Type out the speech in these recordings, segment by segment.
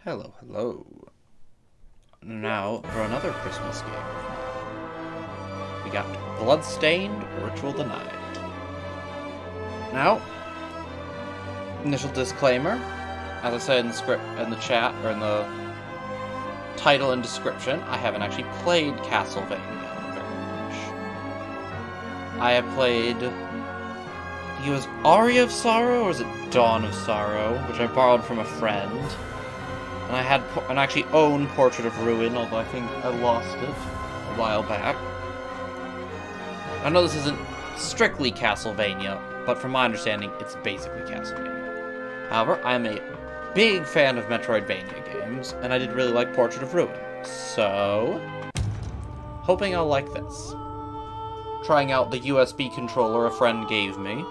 Hello, hello. Now for another Christmas game. We got Bloodstained Ritual Denied. Now, initial disclaimer. As I said in the script, in the chat, or in the title and description, I haven't actually played Castlevania very much. I have played, I think it was Aria of Sorrow, or was it Dawn of Sorrow, which I borrowed from a friend. And I actually own Portrait of Ruin, although I think I lost it a while back. I know this isn't strictly Castlevania, but from my understanding, it's basically Castlevania. However, I'm a big fan of Metroidvania games, and I did really like Portrait of Ruin. So, hoping I'll like this. Trying out the USB controller a friend gave me.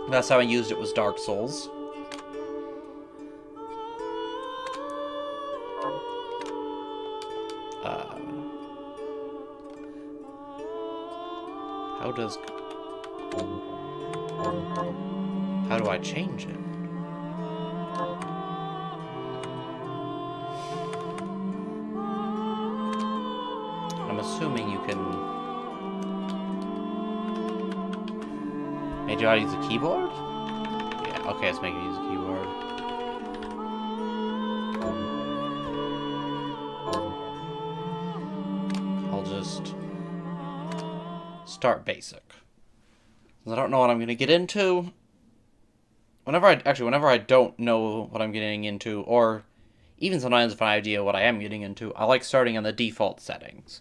That's how I used it, was Dark Souls. How do I change it? I'm assuming you can... Maybe I use the keyboard? Yeah, okay, let's make it use the keyboard. I'll just start basic. I don't know what I'm going to get into. Whenever I don't know what I'm getting into, or even sometimes if I have an idea what I am getting into, I like starting on the default settings.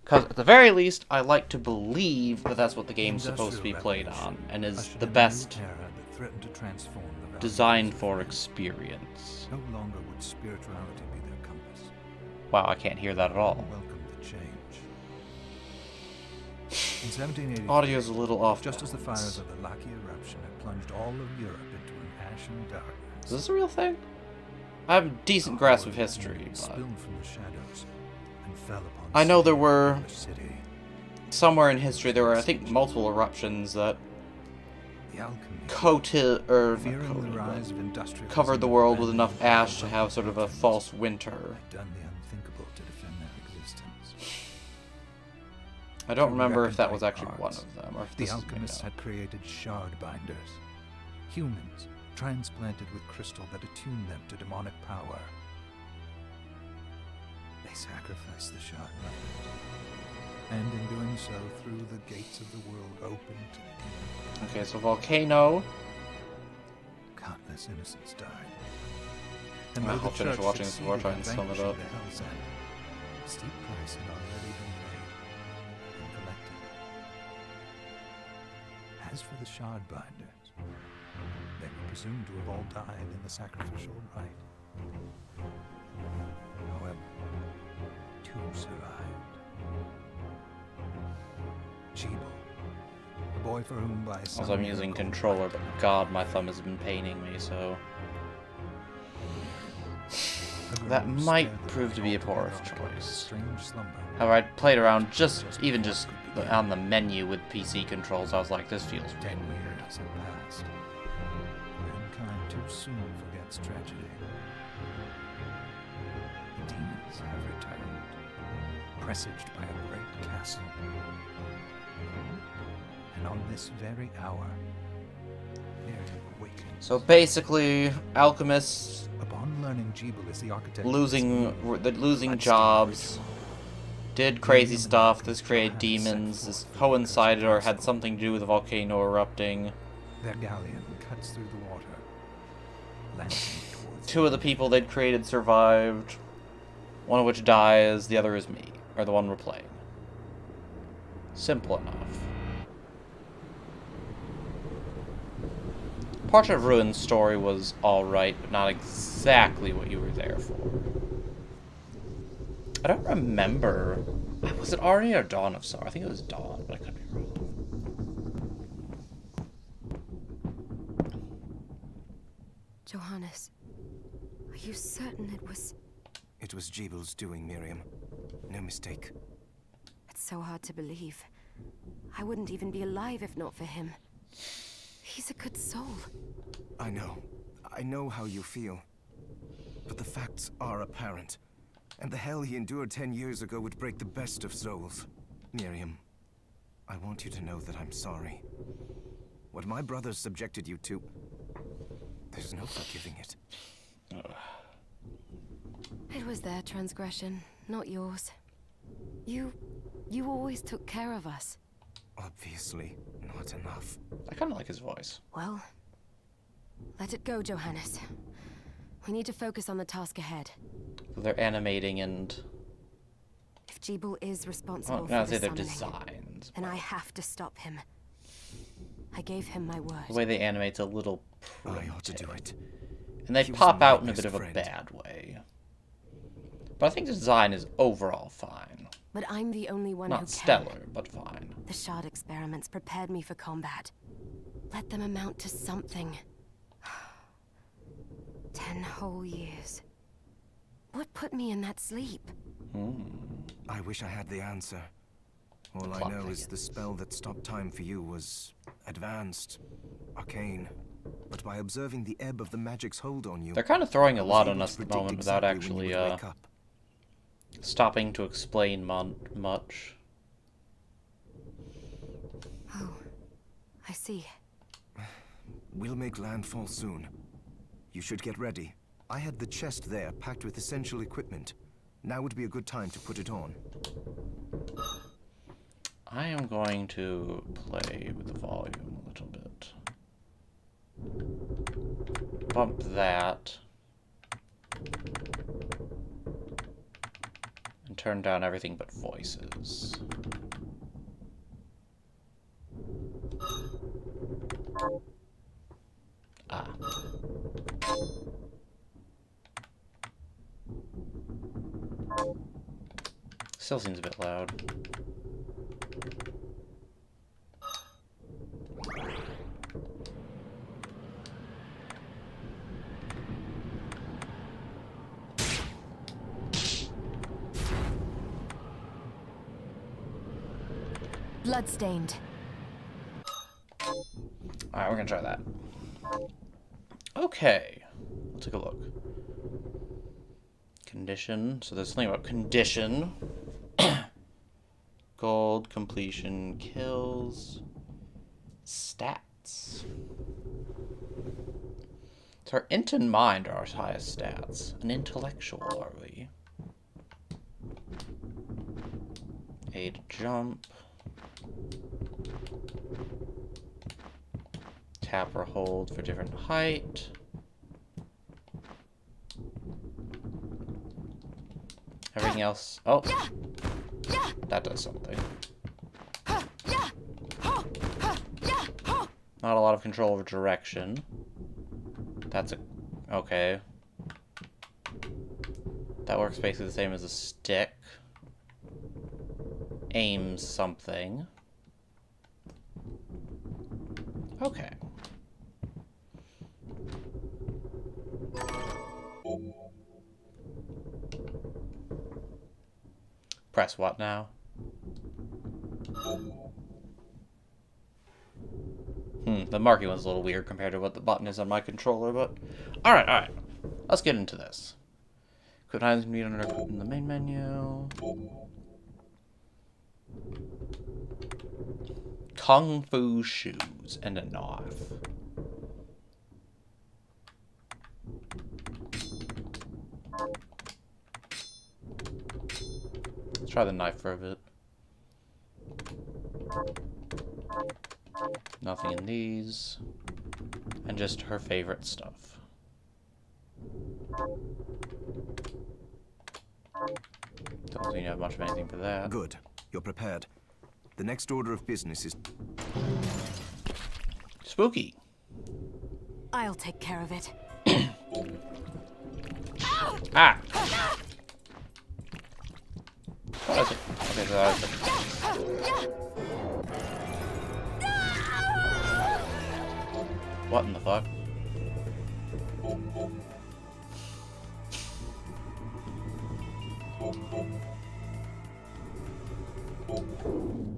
Because at the very least, I like to believe that that's what the game's supposed to be played on, and is the best designed for experience. No longer would spirituality be their compass. Wow, I can't hear that at all. Welcome the change. In 1780, Audio's a little off. just as the fires of the Laki eruption had plunged all of Europe into an ashen darkness. Is this a real thing? I have a decent grasp of history, but spilled from the shadows and fell upon I know there were the city. somewhere in history there were, I think, multiple eruptions that The alchemy, covered the rise of industrialism, covered the world with and enough ash to have sort of a false winter. had done the unthinkable to defend their existence. I don't remember if that Reckoned was by actually one odds, of them, or if The this is made alchemists up. had created shard binders, humans transplanted with crystal that attuned them to demonic power. They sacrificed the shard binders, and in doing so threw the gates of the world open to demons. Okay, so Volcano. Countless innocents died. I'll though the finish church watching this before I try and succeeded in sum it up. vanquishing the Hell's End, a steep price had already been paid and collected. As for the shard binders, they were presumed to have all died in the sacrificial rite. However, two survived. Jeeble, the boy for whom by some Also, I'm using miracle controller, but god, my thumb has been paining me, so that might prove to be a poor choice. However, I played around even just on the menu with PC controls. I was like, this feels 10 weird. years have passed. Mankind too soon forgets tragedy. The demons have returned, presaged by a great castle. And on this very hour, Miriam awakened. So basically, alchemists Upon learning Jeeble is the architect losing jobs, did crazy stuff. This created demons. This coincided or had something to do with the volcano erupting. their galleon cuts through the water, landing towards Two of the people they'd created survived. One of which dies. The other is me, or the one we're playing. Simple enough. Portrait of Ruin's story was alright, but not exactly what you were there for. I don't remember. Was it Aria or Dawn of Sorrow? I think it was Dawn, but I could be wrong. Johannes, are you certain it was... It was Jeeble's doing, Miriam. No mistake. It's so hard to believe. I wouldn't even be alive if not for him. He's a good soul. I know. I know how you feel. But the facts are apparent. And the hell he endured 10 years ago would break the best of souls. Miriam, I want you to know that I'm sorry. What my brothers subjected you to, there's no forgiving it. It was their transgression, not yours. You always took care of us. Obviously, not enough. I kind of like his voice. Well, let it go, Johannes. We need to focus on the task ahead. They're animating and... If Jeeble is responsible Well, I'd for say the they're summoning, designs. then I have to stop him. I gave him my word. The way they animate's a little I ought to do it. and they He was pop my out in a best bit of a friend. bad way. But I think the design is overall fine. But I'm the only one who Not can. stellar, but fine. The shard experiments prepared me for combat. Let them amount to something. 10 whole years. What put me in that sleep? I wish I had the answer. All I Plot know is thickens. the spell that stopped time for you was advanced, arcane. But by observing the ebb of the magic's hold on you, They're kind of throwing a I was lot able on to us at the predict moment without exactly when you actually would wake up. stopping to explain much. Oh, I see. We'll make landfall soon. You should get ready. I had the chest there packed with essential equipment. Now would be a good time to put it on. I am going to play with the volume a little bit. Bump that. And turn down everything but voices. Ah. Still seems a bit loud. Bloodstained. Alright, we're gonna try that. Okay. Let's take a look. Condition. So there's something about condition. Gold, completion, kills. Stats. So our int and mind are our highest stats. An intellectual, are we? A to jump. Tap or hold for different height. Everything else. Oh, that does something. Not a lot of control over direction. That's a... okay. That works basically the same as a stick. Aims something. Okay. Press what now? The marking was a little weird compared to what the button is on my controller, but... Alright. Let's get into this. Equip items can be under in the main menu. Kung Fu shoes and a knife. Let's try the knife for a bit. Nothing in these. And just her favorite stuff. Don't seem to have much of anything for that. Good. You're prepared. The next order of business is... Spooky. I'll take care of it. Ah! Oh, that's it. Okay, so that's it. What in the fuck?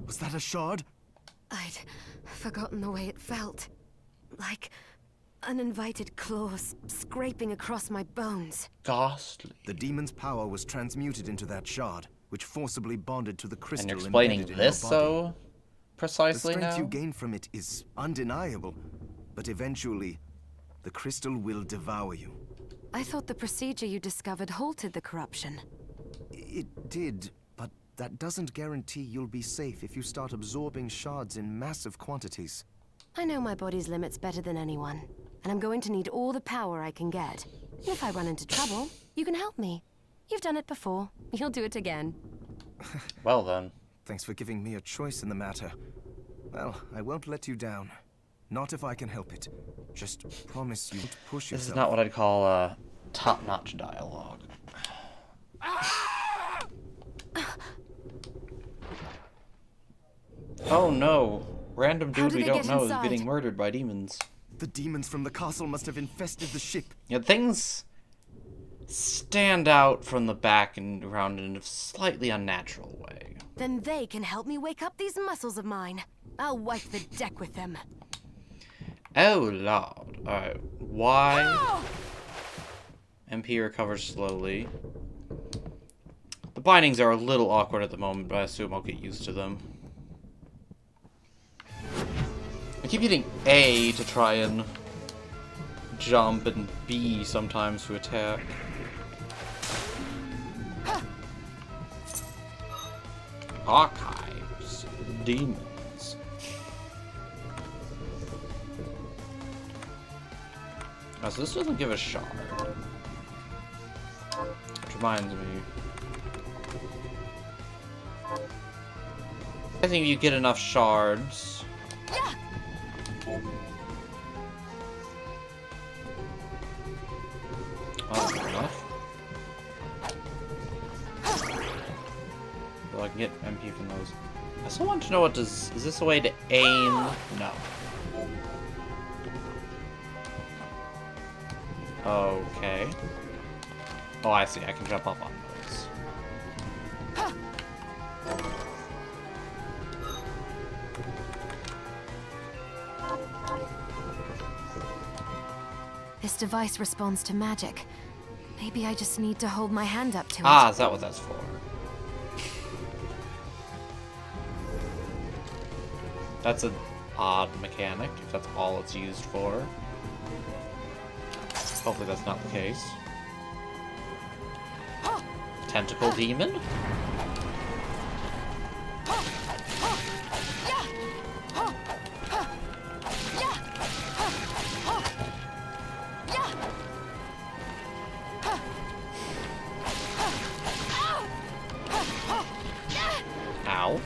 Was that a shard? I'd forgotten the way it felt. Like uninvited claws scraping across my bones. Ghastly. The demon's power was transmuted into that shard, which forcibly bonded to the crystal And you're explaining embedded this in your body. so precisely The strength now? you gain from it is undeniable, but eventually, the crystal will devour you. I thought the procedure you discovered halted the corruption. It did, but that doesn't guarantee you'll be safe if you start absorbing shards in massive quantities. I know my body's limits better than anyone, and I'm going to need all the power I can get. If I run into trouble, you can help me. You've done it before. You'll do it again. Well then. Thanks for giving me a choice in the matter. Well, I won't let you down. Not if I can help it. Just promise you won't push yourself. This is not what I'd call top-notch dialogue. Oh no. Random How dude did we they don't get know is inside? getting murdered by demons. The demons from the castle must have infested the ship. Yeah, things stand out from the back and around in a slightly unnatural way. Then they can help me wake up these muscles of mine. I'll wipe the deck with them. Oh lord. Alright. Why? MP recovers slowly. The bindings are a little awkward at the moment, but I assume I'll get used to them. I keep hitting A to try and jump and B sometimes to attack. Archives. Demons. Oh, so this doesn't give a shard. Which reminds me. I think if you get enough shards. Oh, that's enough. So I can get MP from those. I still want to know what does. Is this a way to aim? No. Okay. Oh, I see. I can jump up on those. This device responds to magic. Maybe I just need to hold my hand up to it. Ah, is that what that's for? That's an odd mechanic, if that's all it's used for. Hopefully that's not the case. Tentacle demon? Ow.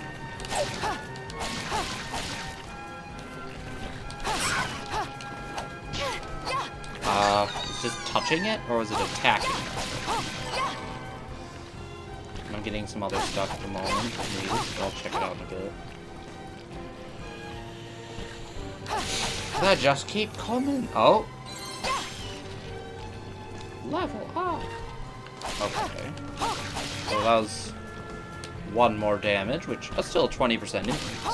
Is just touching it, or is it attacking it? I'm getting some other stuff at the moment. Maybe. I'll check it out in a bit. That just keep coming. Oh. Level up. Okay. So that was one more damage, which is still 20% increase.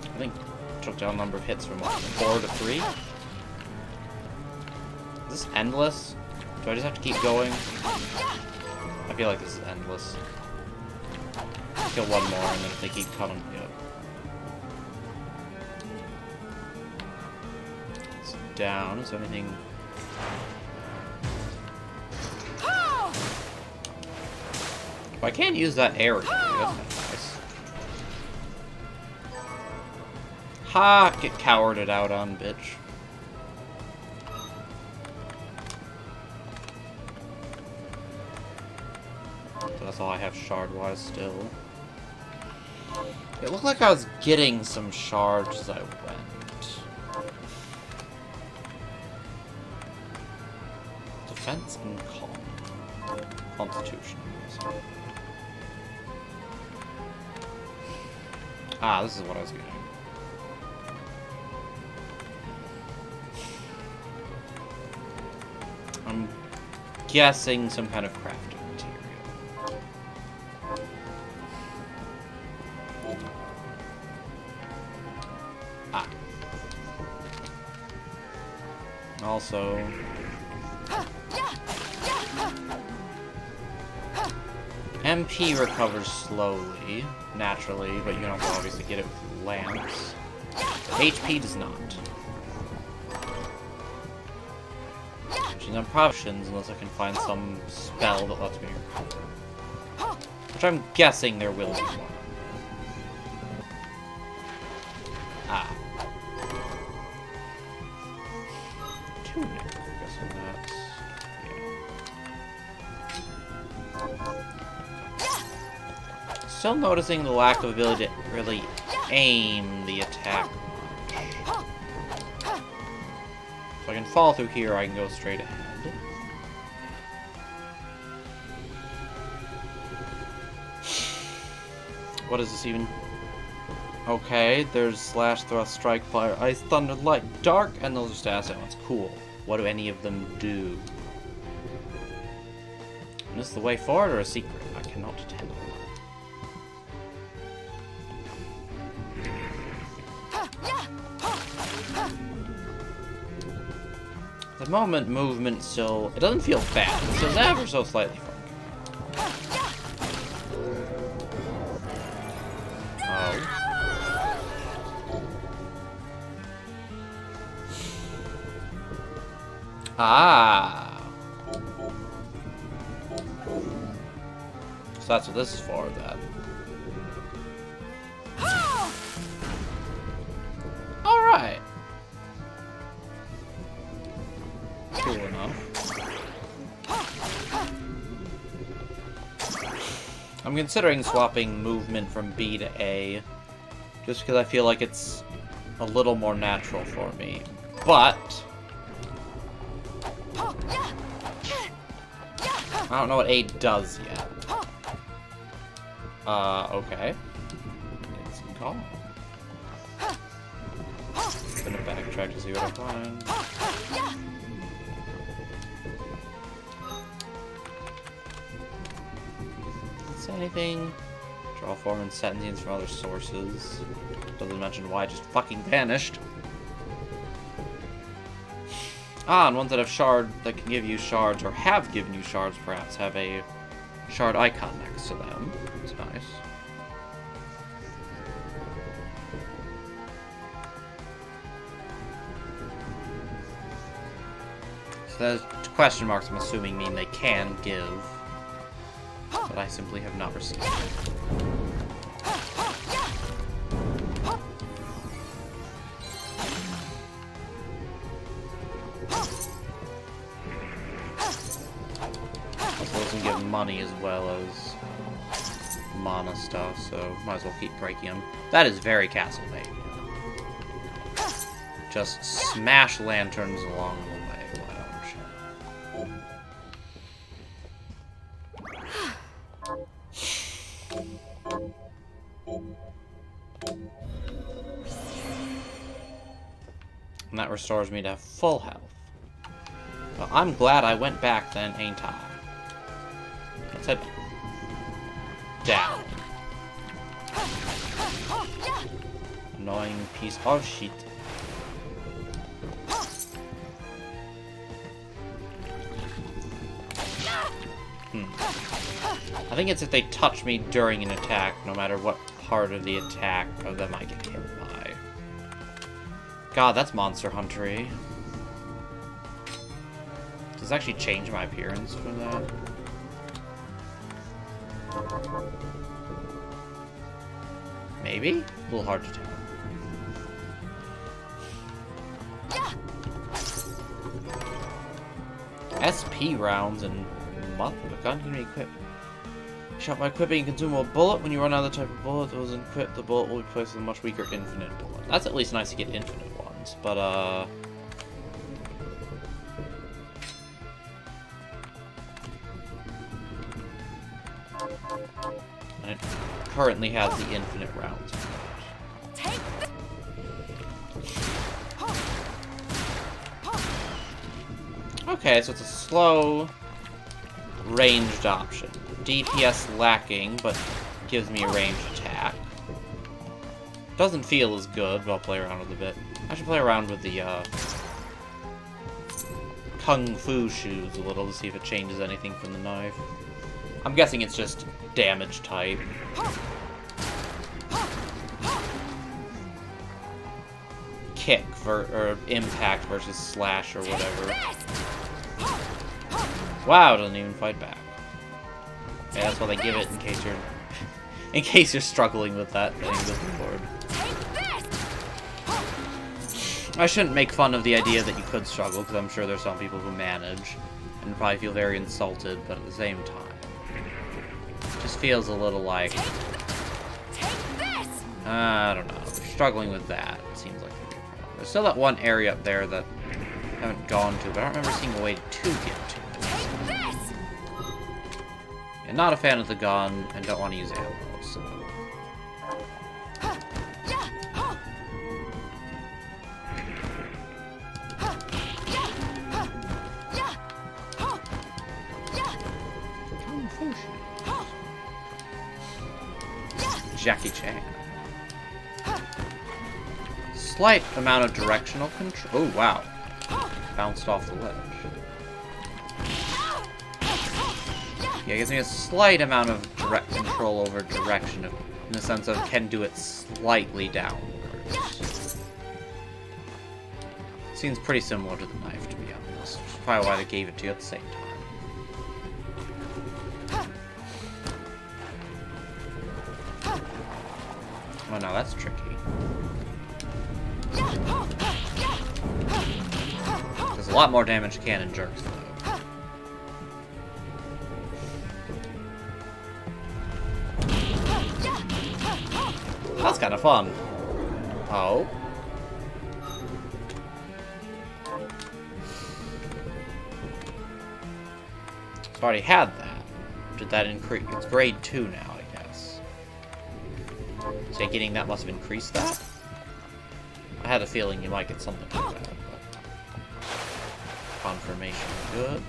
I think took down number of hits from what, 4 to 3? Is this endless? Do I just have to keep going? I feel like this is endless. Kill one more, and then if they keep coming, yep. It's down. Is there anything? Oh, I can't use that area. That's kind of nice. Ha! Get cowarded out on, bitch. So that's all I have shard-wise still. It looked like I was getting some shards as I went. Defense and calm. Constitution. Ah, this is what I was getting. I'm guessing some kind of crafting material. Ah. also... MP recovers slowly, naturally, but you can also obviously get it with lamps. HP does not. Which is on potions unless I can find some spell that lets me recover. Which I'm guessing there will be one. Ah. Tunic, I'm guessing that's... yeah. Still noticing the lack of ability to really aim the attack much. If I can fall through here, I can go straight ahead. What is this even? Okay, there's slash, thrust, strike, fire, ice, thunder, light, dark, and those are stat elements. Cool. What do any of them do? And is this the way forward or a secret? I cannot tell. At the moment, movement still... it doesn't feel bad. It feels ever so slightly funky. Ah! So that's what this is for, then. Alright! Cool enough. I'm considering swapping movement from B to A, just because I feel like it's a little more natural for me. But... I don't know what A does yet. Okay. It's a call. Gonna backtrack to see what I find. Doesn't say anything. Draw form and sentences from other sources. Doesn't mention why it just fucking vanished. Ah, and ones that have shard that can give you shards or have given you shards perhaps have a shard icon next to them. It's nice. So those question marks I'm assuming mean they can give, but I simply have not received. Money as well as mana stuff, so might as well keep breaking them. That is very Castlevania. Just smash lanterns along the way. And that restores me to full health. Well, I'm glad I went back then, ain't I? Let's head down. Annoying piece of shit. I think it's if they touch me during an attack, no matter what part of the attack of them I get hit by. God, that's Monster Hunter-y. Does it actually change my appearance for that? Maybe? A little hard to tell. SP rounds and month of a gun can be equipped. Shot by equipping a consumable bullet. When you run out of the type of bullet that was equipped, the bullet will be placed with a much weaker infinite bullet. That's at least nice to get infinite ones, but and it currently has the infinite rounds. Okay, so it's a slow, ranged option. DPS lacking, but gives me a ranged attack. Doesn't feel as good, but I'll play around with it a bit. I should play around with the, Kung Fu shoes a little to see if it changes anything from the knife. I'm guessing it's just damage type. Kick or impact versus slash or whatever. Wow, doesn't even fight back. Yeah, that's why they give it in case you're struggling with that thing before. I shouldn't make fun of the idea that you could struggle, because I'm sure there's some people who manage and probably feel very insulted, but at the same time, it just feels a little like, I don't know, if you're struggling with that, it seems like it'd be a problem. There's still that one area up there that I haven't gone to, but I don't remember seeing a way to get to it. And not a fan of the gun, and don't want to use ammo, so... Jackie Chan. Slight amount of directional control. Oh, wow. Bounced off the ledge. Yeah, it gives me a slight amount of direct control over direction, in the sense of can do it slightly downwards. Seems pretty similar to the knife, to be honest. Which is probably why they gave it to you at the same time. Oh, no, that's tricky. There's a lot more damage to cannon jerks, though. That's kind of fun. Oh. So I already had that. Did that increase? It's grade 2 now, I guess. So getting that must have increased that? I had a feeling you might get something like that, but... Confirmation good.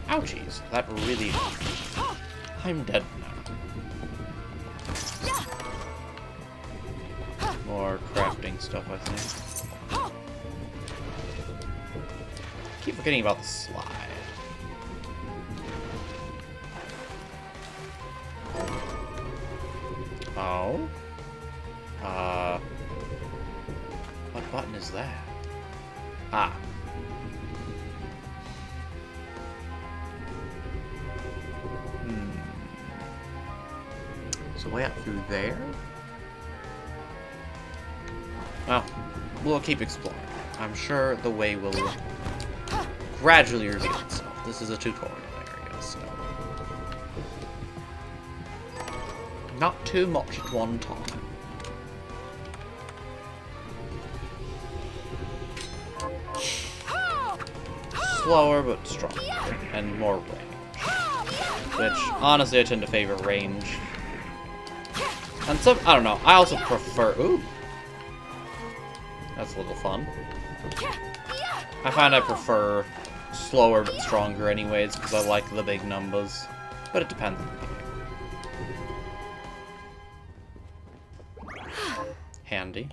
Ouchies, that really... I'm dead now. More crafting stuff, I think. Keep forgetting about the slide. Oh? What button is that? Ah. So way up through there? Well, we'll keep exploring. I'm sure the way will gradually reveal itself. This is a tutorial area, so... Not too much at one time. Slower but stronger, and more range. Which, honestly, I tend to favor range. And some, I don't know, I also prefer... Ooh! That's a little fun. I find I prefer slower but stronger anyways, because I like the big numbers. But it depends on the game. Handy.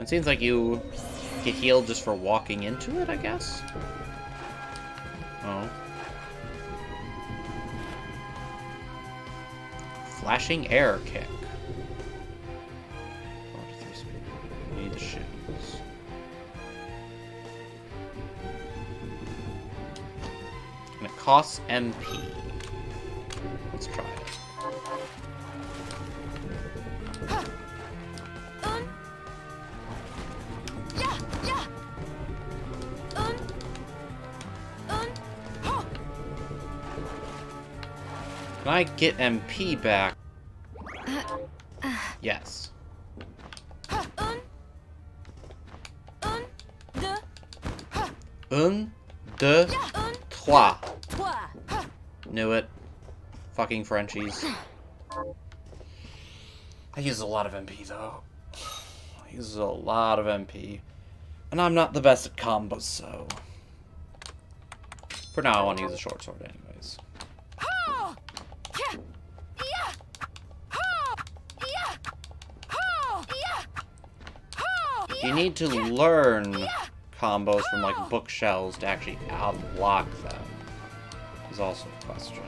It seems like you get healed just for walking into it, I guess? Oh. Flashing air kick. Need the shoes. And it costs MP. Let's try it. Can I get MP back? Yes. Un, deux, trois. Knew it. Fucking Frenchies. I use a lot of MP, though. I use a lot of MP. And I'm not the best at combos, so... For now, I want to use a short sword anyways. You need to learn combos from, like, bookshelves to actually unlock them. Is also a question.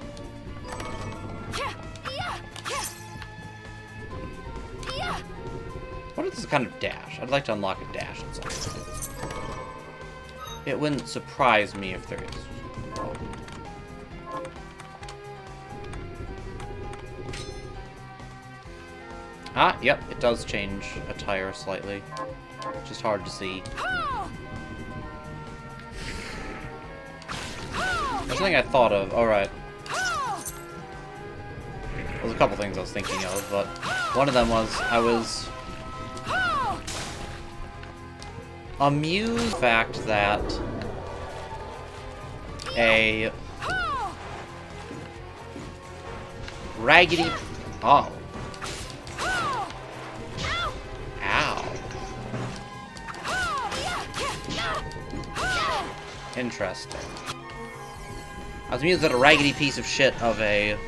What is this kind of dash? I'd like to unlock a dash at some point. It wouldn't surprise me if there is. Oh. Ah, yep, it does change attire slightly. Just hard to see. There's something I thought of. Alright. There's a couple things I was thinking of, but one of them was I was amused the fact that a raggedy... Oh. Ow. Interesting. I was amused that a raggedy piece of shit of a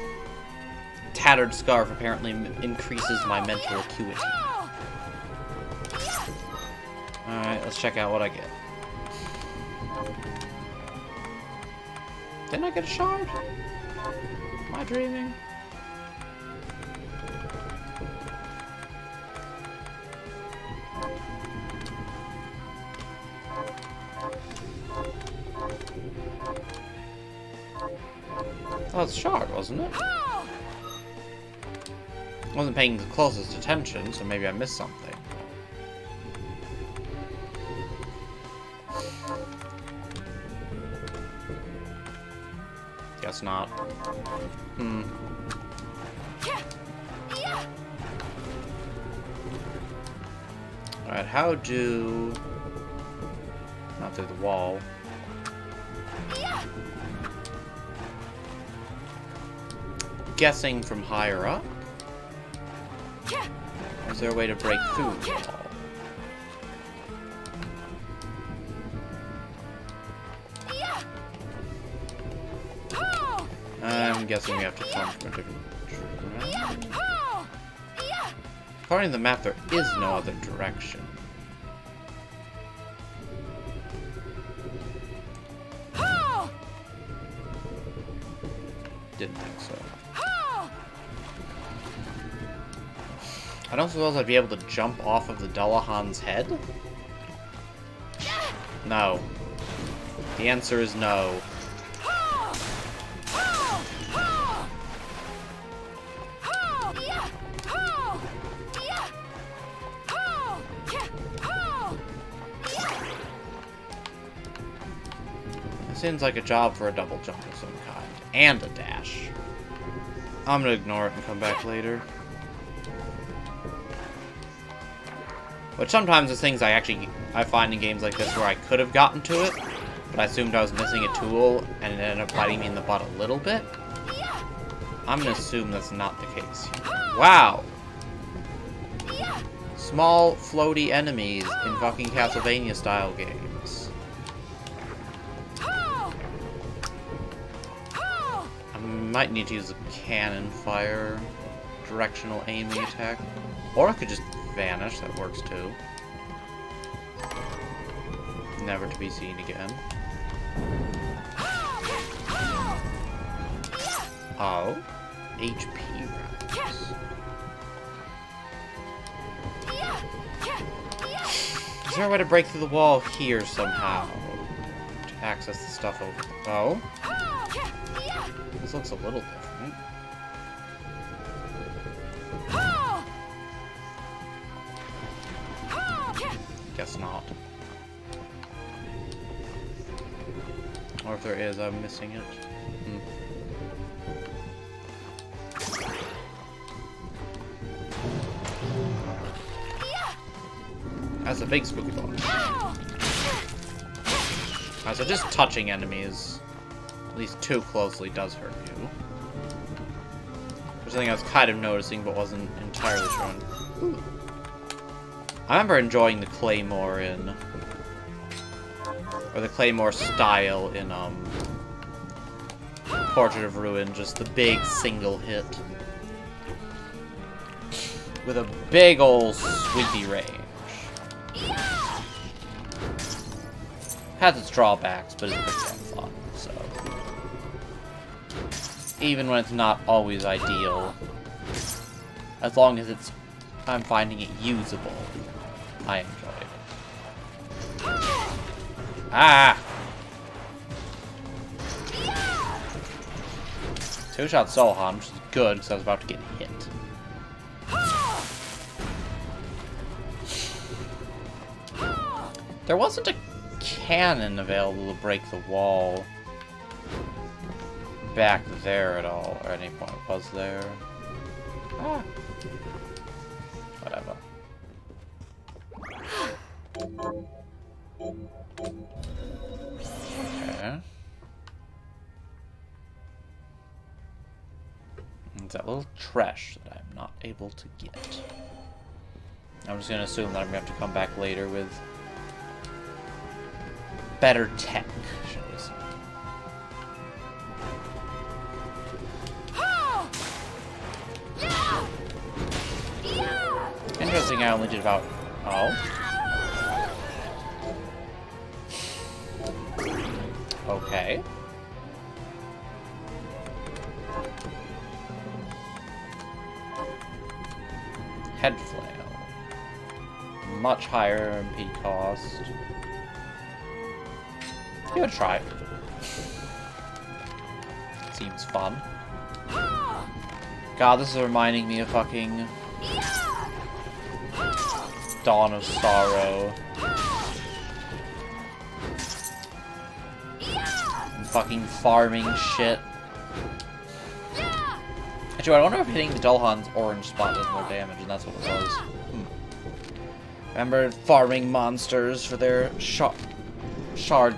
tattered scarf apparently increases my mental acuity. Alright, let's check out what I get. Didn't I get a shard? Am I dreaming? Oh, it's a shard, wasn't it? I wasn't paying the closest attention, so maybe I missed something. Guess not. Alright, how do... Not through the wall. Guessing from higher up? Is there a way to break through the wall? I'm guessing we have to come from a different direction. According to the map, there is no other direction. Didn't think so. I don't suppose I'd be able to jump off of the Dullahan's head? No. The answer is no. It seems like a job for a double jump of some kind. And a dash. I'm gonna ignore it and come back later. But sometimes there's things I find in games like this where I could have gotten to it, but I assumed I was missing a tool, and it ended up biting me in the butt a little bit. I'm gonna assume that's not the case here. Wow! Small, floaty enemies in fucking Castlevania style games. I might need to use a cannon fire directional aiming attack. Or I could just vanish, that works too. Never to be seen again. Oh. HP rounds. Is there a way to break through the wall here somehow? To access the stuff over the... Oh. This looks a little different. Guess not. Or if there is, I'm missing it. That's a big spooky box. Alright, so just touching enemies, at least too closely, does hurt you. There's something I was kind of noticing, but wasn't entirely sure on. Ooh. I remember enjoying the Claymore in... Or the Claymore style in, Portrait of Ruin, just the big single hit. With a big ol' sweepy range. Has its drawbacks, but it's pretty damn fun, so. Even when it's not always ideal, as long as I'm finding it usable, I enjoy it. Ah! Two-shot Sohan, which is good, because I was about to get hit. There wasn't a cannon available to break the wall back there at all, or at any point. Was there? Ah. Whatever. Okay. It's that little trash that I'm not able to get. I'm just gonna assume that I'm gonna have to come back later with better tech, shall we say. Interesting, I only did about... Oh. Okay. Head flail. Much higher MP cost. Give it a try. Seems fun. God, this is reminding me of fucking Dawn of Sorrow. And fucking farming shit. Actually, I wonder if hitting the Dolhan's orange spot does more damage, and that's what it was. Remember farming monsters for their shard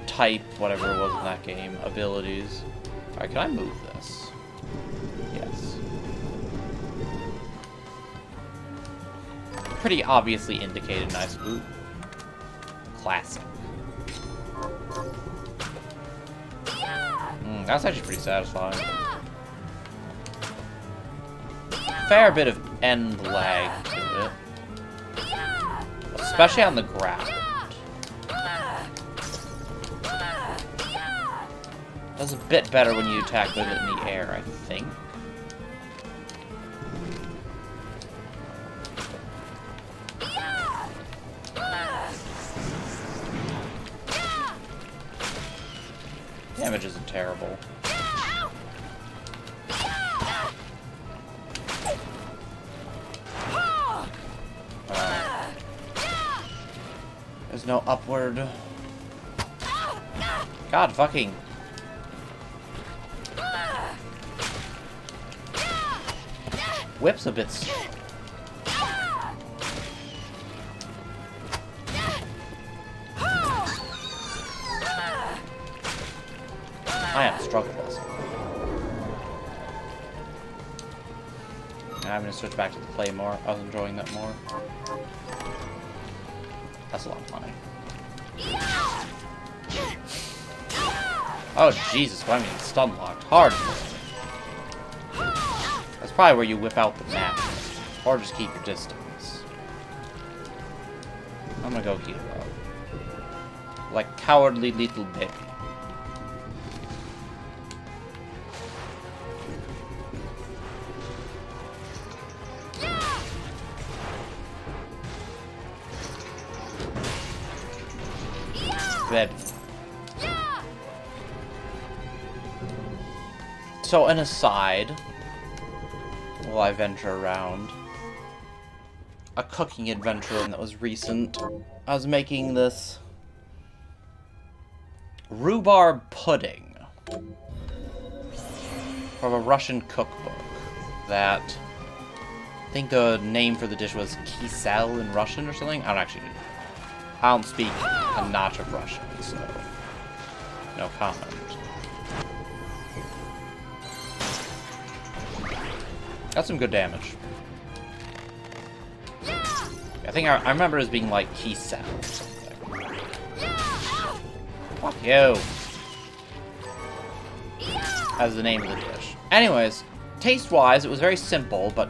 type, whatever it was in that game, abilities. Alright, can I move this? Yes. Pretty obviously indicated nice. Ooh. Classic. That's actually pretty satisfying. Fair bit of end lag to it. Especially on the ground. Does a bit better when you attack with it in the air, I think. Damage isn't terrible. There's no upward. God fucking. Whip's a bit. I am struggling with this. I'm gonna switch back to the Claymore. I was enjoying that more. That's a lot of money. Oh Jesus, what I mean stun locked. Hard. That's probably where you whip out the map. Or just keep your distance. I'm gonna go heal up. Like cowardly little baby. Baby. So an aside, while I venture around, a cooking adventure that was recent. I was making this rhubarb pudding from a Russian cookbook that I think the name for the dish was kisel in Russian or something. I don't speak a notch of Russian, so no comment. Got some good damage. I think I remember it as being like kisel or something. Fuck you. As the name of the dish. Anyways, taste-wise, it was very simple, but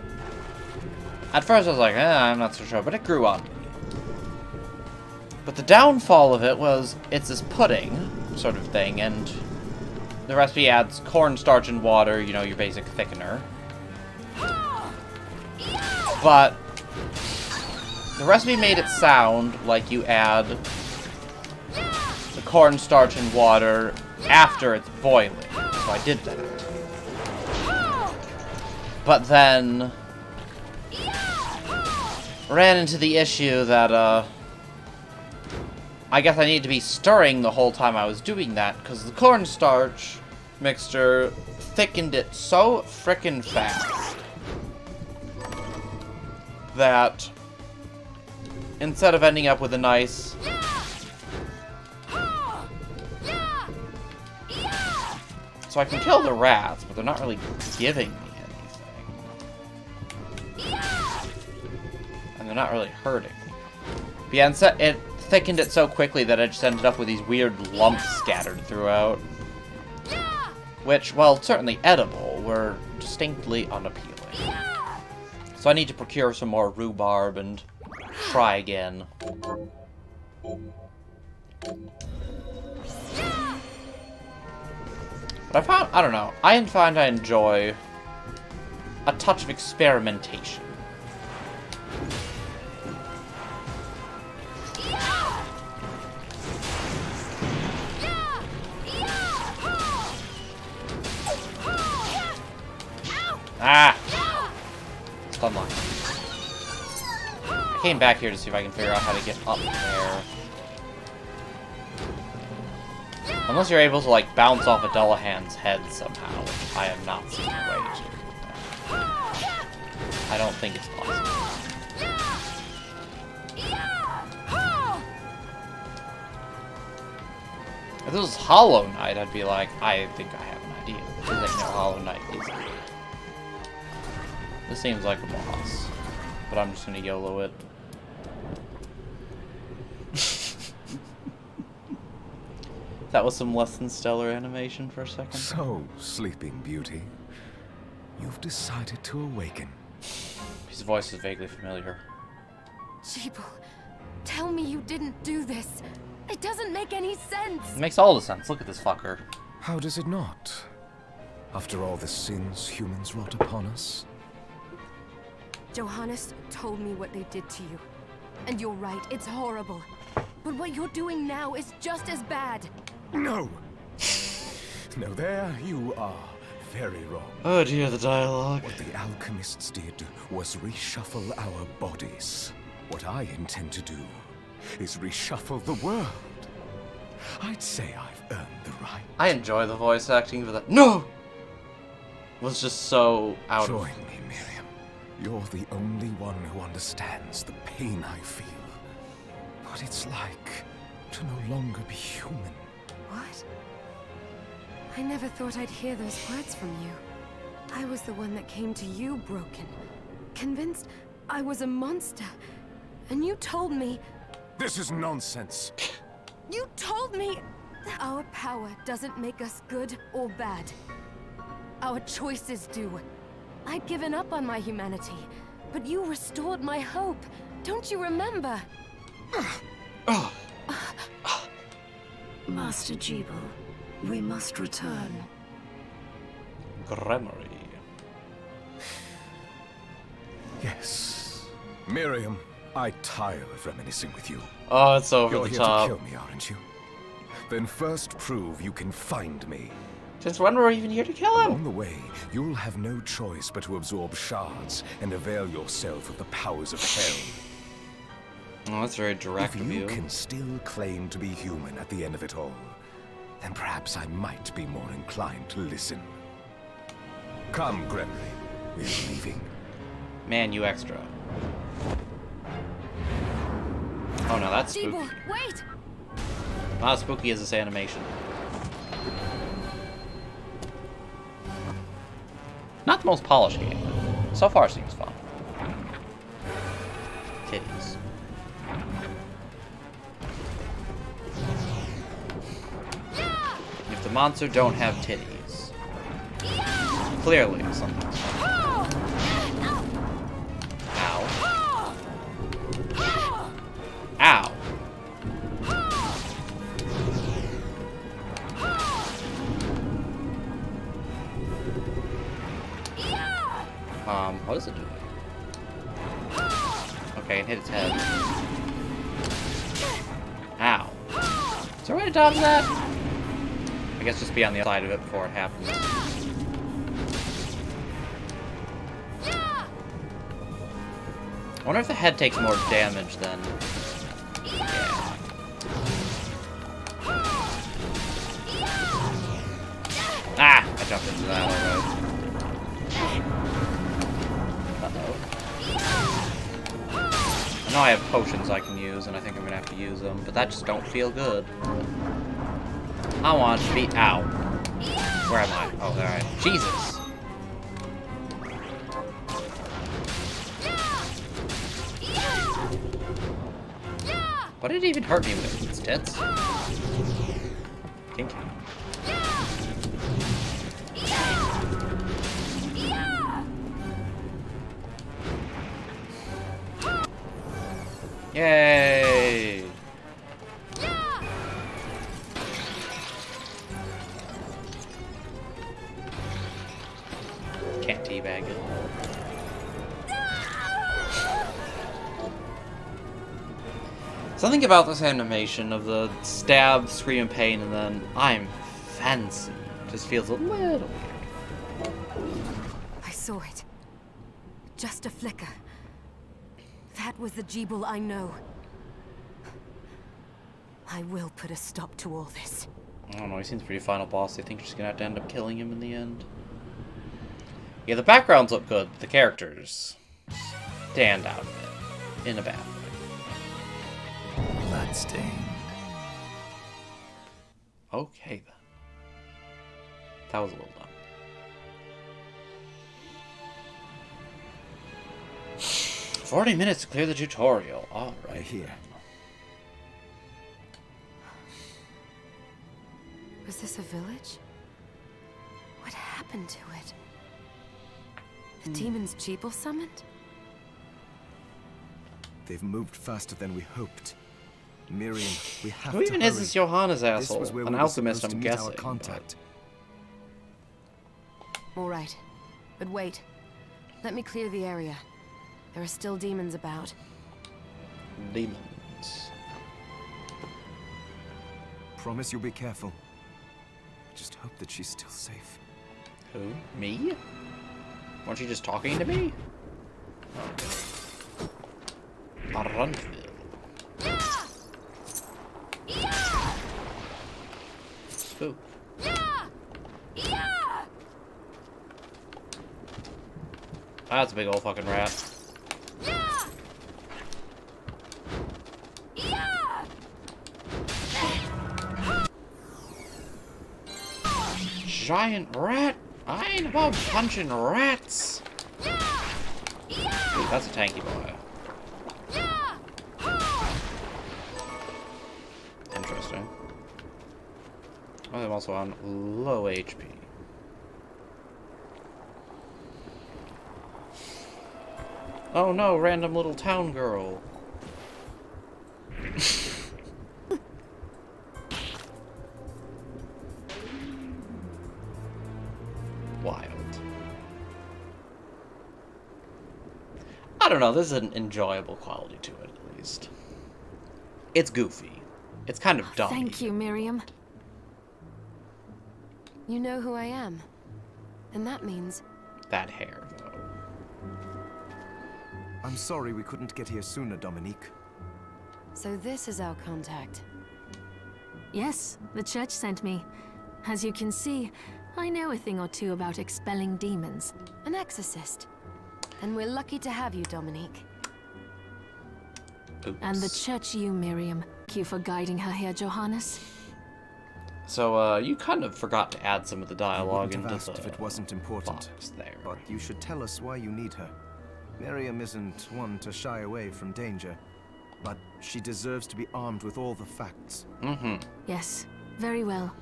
at first I was like, I'm not so sure, but it grew on me. But the downfall of it was it's this pudding sort of thing, and the recipe adds cornstarch and water, you know, your basic thickener. But the recipe made it sound like you add the cornstarch and water after it's boiling. So I did that. But then ran into the issue that, I guess I needed to be stirring the whole time I was doing that, because the cornstarch mixture thickened it so frickin' fast that instead of ending up with a nice so I can kill the rats, but they're not really giving me anything. And they're not really hurting me. But yeah, instead, it thickened it so quickly that I just ended up with these weird lumps scattered throughout. Which, while certainly edible, were distinctly unappealing. So I need to procure some more rhubarb and try again. But I don't know, I find I enjoy a touch of experimentation. Ah! Stun line. I came back here to see if I can figure out how to get up there. Unless you're able to, like, bounce off a Dullahan's head somehow, which I have not seen a way to. I don't think it's possible. If this was Hollow Knight, I'd be like, I think I have an idea. It seems like no Hollow Knight is. This seems like a boss, but I'm just gonna YOLO it. That was some less than stellar animation for a second. So, Sleeping Beauty, you've decided to awaken. His voice is vaguely familiar. Jeeble, tell me you didn't do this. It doesn't make any sense. It makes all the sense. Look at this fucker. How does it not? After all the sins humans wrought upon us? Johannes told me what they did to you. And you're right, it's horrible. But what you're doing now is just as bad. No! No, there you are very wrong. Oh dear, the dialogue. What the alchemists did was reshuffle our bodies. What I intend to do is reshuffle the world. I'd say I've earned the right. I enjoy the voice acting, but that no was just so out Join of. me, Miriam. You're the only one who understands the pain I feel. What it's like to no longer be human. What? I never thought I'd hear those words from you. I was the one that came to you broken, convinced I was a monster. And you told me... This is nonsense. You told me that our power doesn't make us good or bad. Our choices do. I'd given up on my humanity, but you restored my hope. Don't you remember? Master Jeeble, we must return. Gremory. Yes. Miriam, I tire of reminiscing with you. Oh, it's over You're the here top. to kill me, aren't you? Then first prove you can find me. Since when were we even here to kill him? On the way, you'll have no choice but to absorb shards and avail yourself of the powers of hell. Oh, that's very direct If of you you. can still claim to be human at the end of it all, then perhaps I might be more inclined to listen. Come, Gregory. We're leaving. Man, you extra. Oh no, that's spooky. Jeeble, wait! Not as spooky as this animation. Not the most polished game, but so far seems fun. Titties. If the monster don't have titties, clearly something's wrong. Ow. Ow. What is it doing? Okay, and hit its head. Ow. Is there a way to dodge that? I guess just be on the other side of it before it happens. I wonder if the head takes more damage than... Yeah. Ah! I jumped into that already. Uh-oh. I know I have potions I can use, and I think I'm gonna have to use them, but that just don't feel good. I want to be out. Where am I? Oh, there I am. Jesus! What did it even hurt me with? Its tits? Kinky. Yay! Can't teabag it. Something about this animation of the stab, scream in pain, and then I'm fancy just feels a little weird. I saw it. Just a flicker. That was the Jeeble I know. I will put a stop to all this. I don't know, he seems pretty final boss. I think you're just gonna have to end up killing him in the end. Yeah, the backgrounds look good. The characters stand out a bit. In a bad way. Bloodstained. Okay, then. That was a little dumb. 40 minutes to clear the tutorial. Alright. Here. Was this a village? What happened to it? The demon's Jeeble summoned? They've moved faster than we hoped. Miriam, we have Who to even hurry. is this Johannes This asshole? was where An we were alchemist, supposed I'm to meet guessing. our contact. All right. But wait. Let me clear the area. There are still demons about. Demons. Promise you'll be careful. Just hope that she's still safe. Who? Me? Weren't you just talking to me? Aruntville. Spook. That's a big old fucking rat. Giant rat? I ain't about punching rats. Ooh, that's a tanky boy. Interesting. Oh, I'm also on low HP. Oh no, random little town girl. Wild. I don't know, there's an enjoyable quality to it, at least. It's goofy. It's kind of dumb. Thank you, Miriam. You know who I am. And that means... That hair, though. I'm sorry we couldn't get here sooner, Dominique. So this is our contact. Yes, the church sent me. As you can see, I know a thing or two about expelling demons. An exorcist. And we're lucky to have you, Dominique. Oops. And the church you, Miriam. Thank you for guiding her here, Johannes. So, you kind of forgot to add some of the I dialogue wouldn't have into asked the if it wasn't important. box there. But you should tell us why you need her. Miriam isn't one to shy away from danger, but she deserves to be armed with all the facts. Mm-hmm. Yes, very well.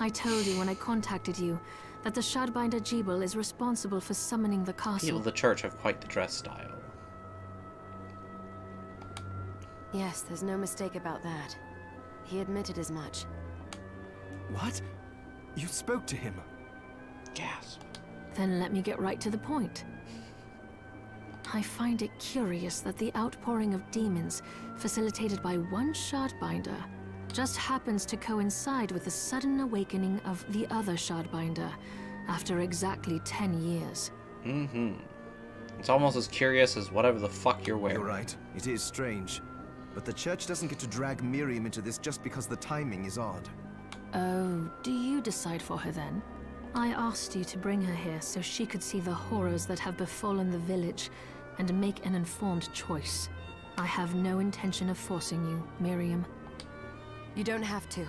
I told you when I contacted you that the Shardbinder Jeeble is responsible for summoning the castle. People of the church have quite the dress style. Yes, there's no mistake about that. He admitted as much. What? You spoke to him? Gasp. Then let me get right to the point. I find it curious that the outpouring of demons, facilitated by one Shardbinder, just happens to coincide with the sudden awakening of the other Shardbinder, after exactly 10 years. Mm-hmm. It's almost as curious as whatever the fuck you're wearing. You're right. It is strange. But the church doesn't get to drag Miriam into this just because the timing is odd. Oh, do you decide for her then? I asked you to bring her here so she could see the horrors that have befallen the village and make an informed choice. I have no intention of forcing you, Miriam. You don't have to.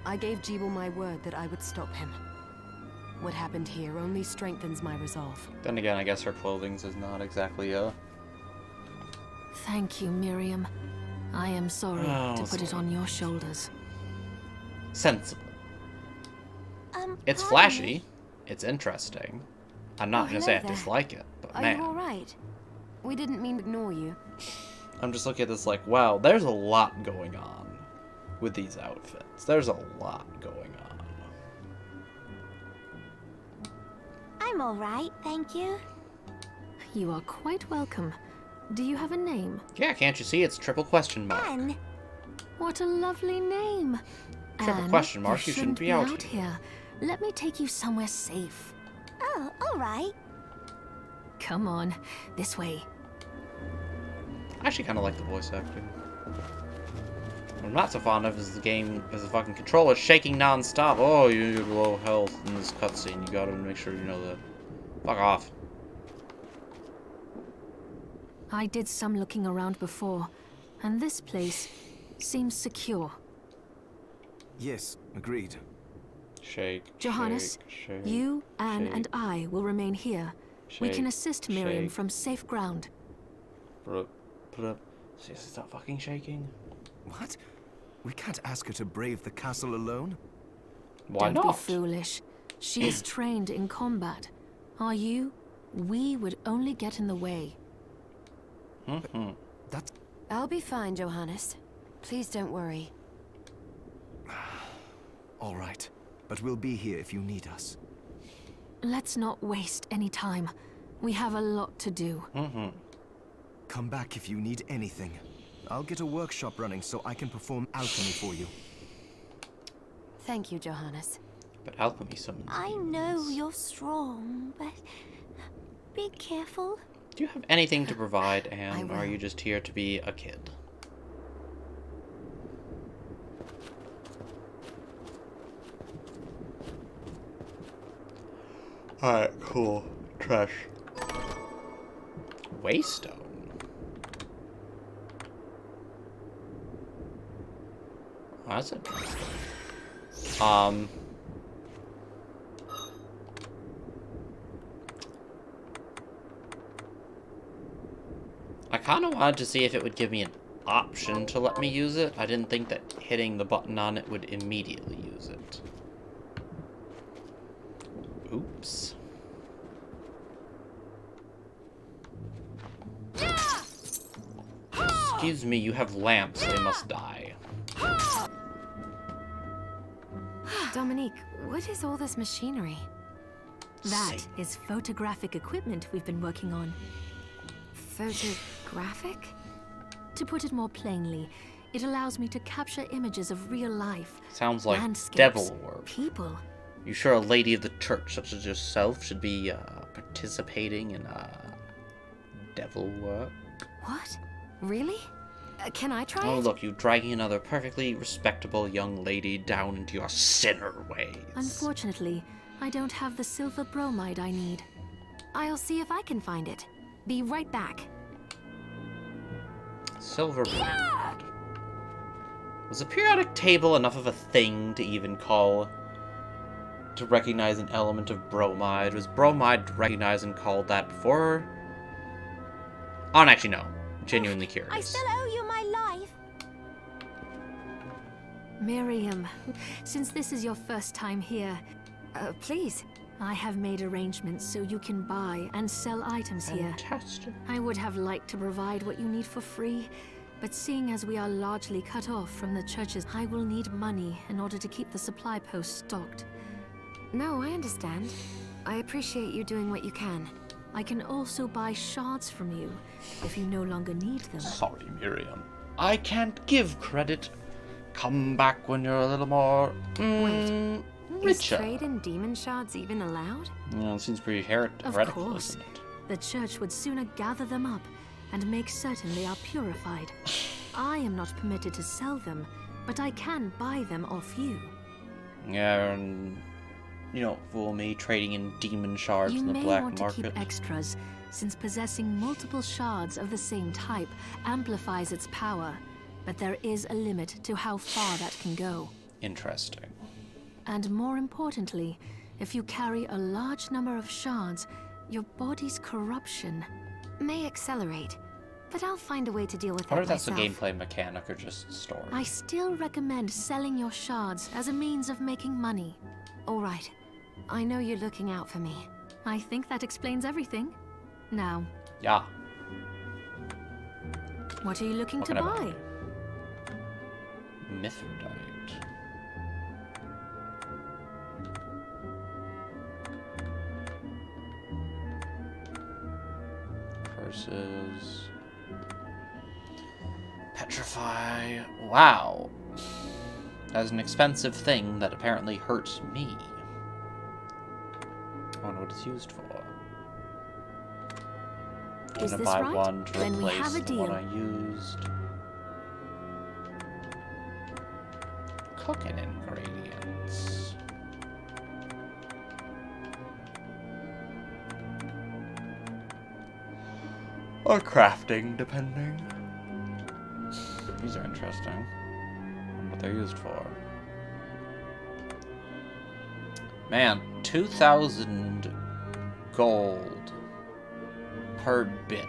I gave Jeeble my word that I would stop him. What happened here only strengthens my resolve. Then again, I guess her clothing is not exactly Thank you, Miriam. I am sorry to put it on your shoulders. sensible. It's pardon flashy. me? It's interesting. I'm not gonna say I hello there. dislike it, but Are man. you alright? We didn't mean to ignore you. I'm just looking at this like, wow, there's a lot going on with these outfits. There's a lot going on. I'm alright, thank you. You are quite welcome. Do you have a name? Yeah, can't you see? It's triple question mark. Anne, What a lovely name! Triple Anne, question mark, you shouldn't be out here. Let me take you somewhere safe. oh, alright. Come on, this way. I actually kind of like the voice acting. What I'm not so fond of is the game, is the fucking controller shaking non-stop. Oh, you're low health in this cutscene. You gotta make sure you know that. Fuck off. I did some looking around before, and this place seems secure. Yes, agreed. Shake. Johannes, shake, shake, you, Anne, shake, and I will remain here. We can shake, assist Miriam shake. from safe ground. Put up. Seriously, stop fucking shaking. What? We can't ask her to brave the castle alone? Why Don't be not? foolish. She is trained in combat. Are you? We would only get in the way. Mm-hmm. That's... I'll be fine, Johannes. Please don't worry. all right. But we'll be here if you need us. Let's not waste any time. We have a lot to do. Mm-hmm. Come back if you need anything. I'll get a workshop running so I can perform alchemy for you. Thank you, Johannes. But alchemy summons I demons. know you're strong, but be careful. Do you have anything to provide, Anne, or are will. you just here to be a kid? Alright, cool. Trash. Waystone. Oh, that's interesting. I kind of wanted to see if it would give me an option to let me use it. I didn't think that hitting the button on it would immediately use it. Oops. Excuse me, you have lamps. They must die. Dominique, what is all this machinery? That is photographic equipment we've been working on. Photographic? To put it more plainly, it allows me to capture images of real life, Sounds like landscapes, devil work. people. You sure a lady of the church such as yourself should be participating in devil work? What? Really? Can I try Oh, it? look, you dragging another perfectly respectable young lady down into your sinner ways. Unfortunately, I don't have the silver bromide I need. I'll see if I can find it. Be right back. Silver bromide. Was a periodic table enough of a thing to even call to recognize an element of bromide? Was bromide recognized and called that before? Oh, and actually, no. Genuinely curious. I still owe you my life. Miriam, since this is your first time here, Please. I have made arrangements so you can buy and sell items here. Fantastic. I would have liked to provide what you need for free, but seeing as we are largely cut off from the churches, I will need money in order to keep the supply post stocked. No, I understand. I appreciate you doing what you can. I can also buy shards from you if you no longer need them. Sorry, Miriam. I can't give credit. Come back when you're a little more, Wait, is richer. trade in demon shards even allowed? Yeah, it seems pretty heretical, Of course. isn't it? The church would sooner gather them up and make certain they are purified. I am not permitted to sell them, but I can buy them off you. Yeah, and you don't fool me trading in demon shards You in the may black want market. to keep extras, since possessing multiple shards of the same type amplifies its power, but there is a limit to how far that can go. Interesting. And more importantly, if you carry a large number of shards, your body's corruption May accelerate, but I'll find a way to deal with I wonder that if that's a myself. gameplay mechanic or just story. I still recommend selling your shards as a means of making money. All right. I know you're looking out for me. I think that explains everything. Now, Yeah. what are you looking What to can I buy? Mithridite. Curses. Petrify. Wow. That's an expensive thing that apparently hurts me. I wonder what it's used for. I'm Is gonna this buy right? one to Then we replace have a the one deal. I used. Cooking ingredients. Or crafting, depending. These are interesting. I wonder what they're used for. Man, 2,000 gold per bit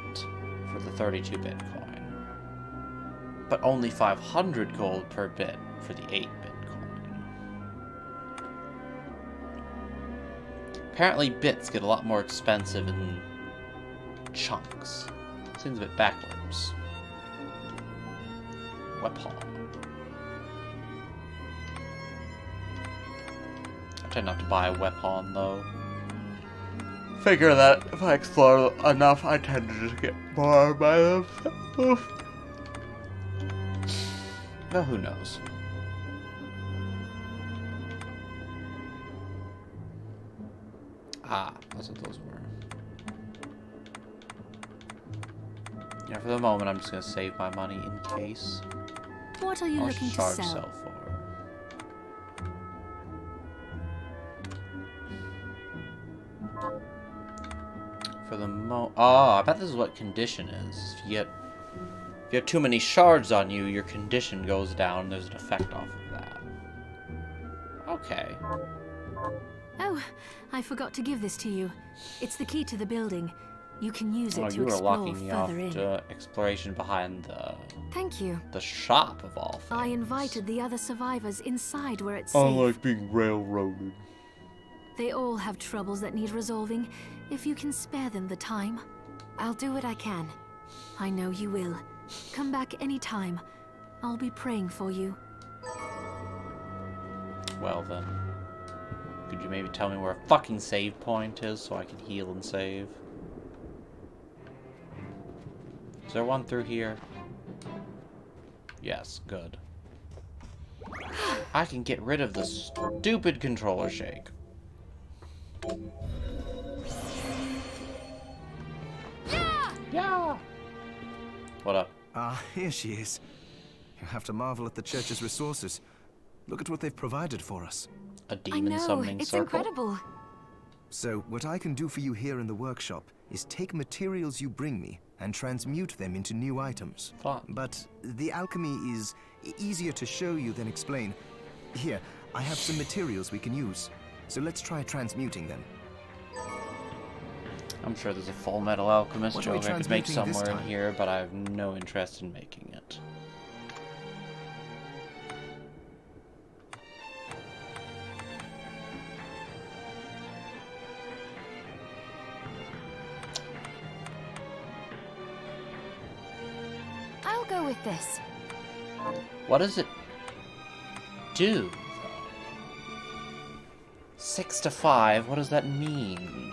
for the 32-bit coin. But only 500 gold per bit for the 8-bit coin. Apparently bits get a lot more expensive in chunks. Seems a bit backwards. Weapon. I tend not to buy a weapon though. Figure that if I explore enough, I tend to just get more by themselves. Well, who knows? Ah, that's what those were. Yeah, for the moment, I'm just gonna save my money in case. What are you I'll looking to shard sell? sell for. For the I bet this is what condition is. If you have too many shards on you, your condition goes down. There's an effect off of that. Okay. Oh, I forgot to give this to you. It's the key to the building. You can use it Oh, to you were explore locking me off further in. to exploration behind Thank you. the shop of all things. I invited the other survivors inside where it's I safe. like being railroaded. They all have troubles that need resolving, if you can spare them the time. I'll do what I can. I know you will. Come back anytime. I'll be praying for you. Well then. Could you maybe tell me where a fucking save point is so I can heal and save? Is there one through here? Yes, good. I can get rid of the stupid controller shake. Yeah! What up? Ah, here she is. You have to marvel at the church's resources. Look at what they've provided for us. A I demon know, summoning it's circle? incredible. So, what I can do for you here in the workshop is take materials you bring me and transmute them into new items. Fun. But the alchemy is easier to show you than explain. Here, I have some materials we can use. So let's try transmuting them. I'm sure there's a Full Metal Alchemist What are we joke I could make transmuting this somewhere in time? here, but I have no interest in making it. I'll go with this. What does it do, though? 6 to 5, what does that mean?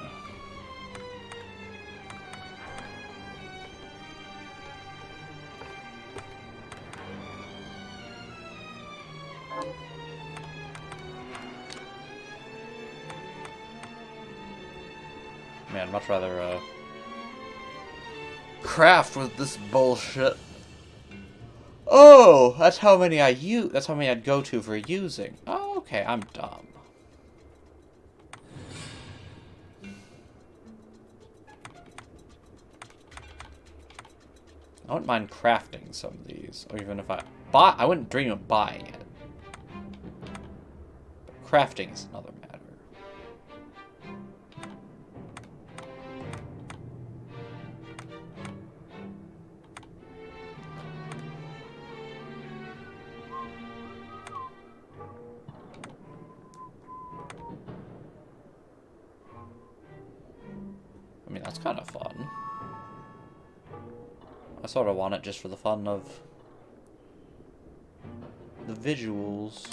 I'd much rather, craft with this bullshit. Oh, that's how many I use. That's how many I'd go to for using. Oh, okay, I'm dumb. I wouldn't mind crafting some of these, or even if I wouldn't dream of buying it. Crafting is another matter. I mean, that's kind of fun. I sort of want it just for the fun of the visuals.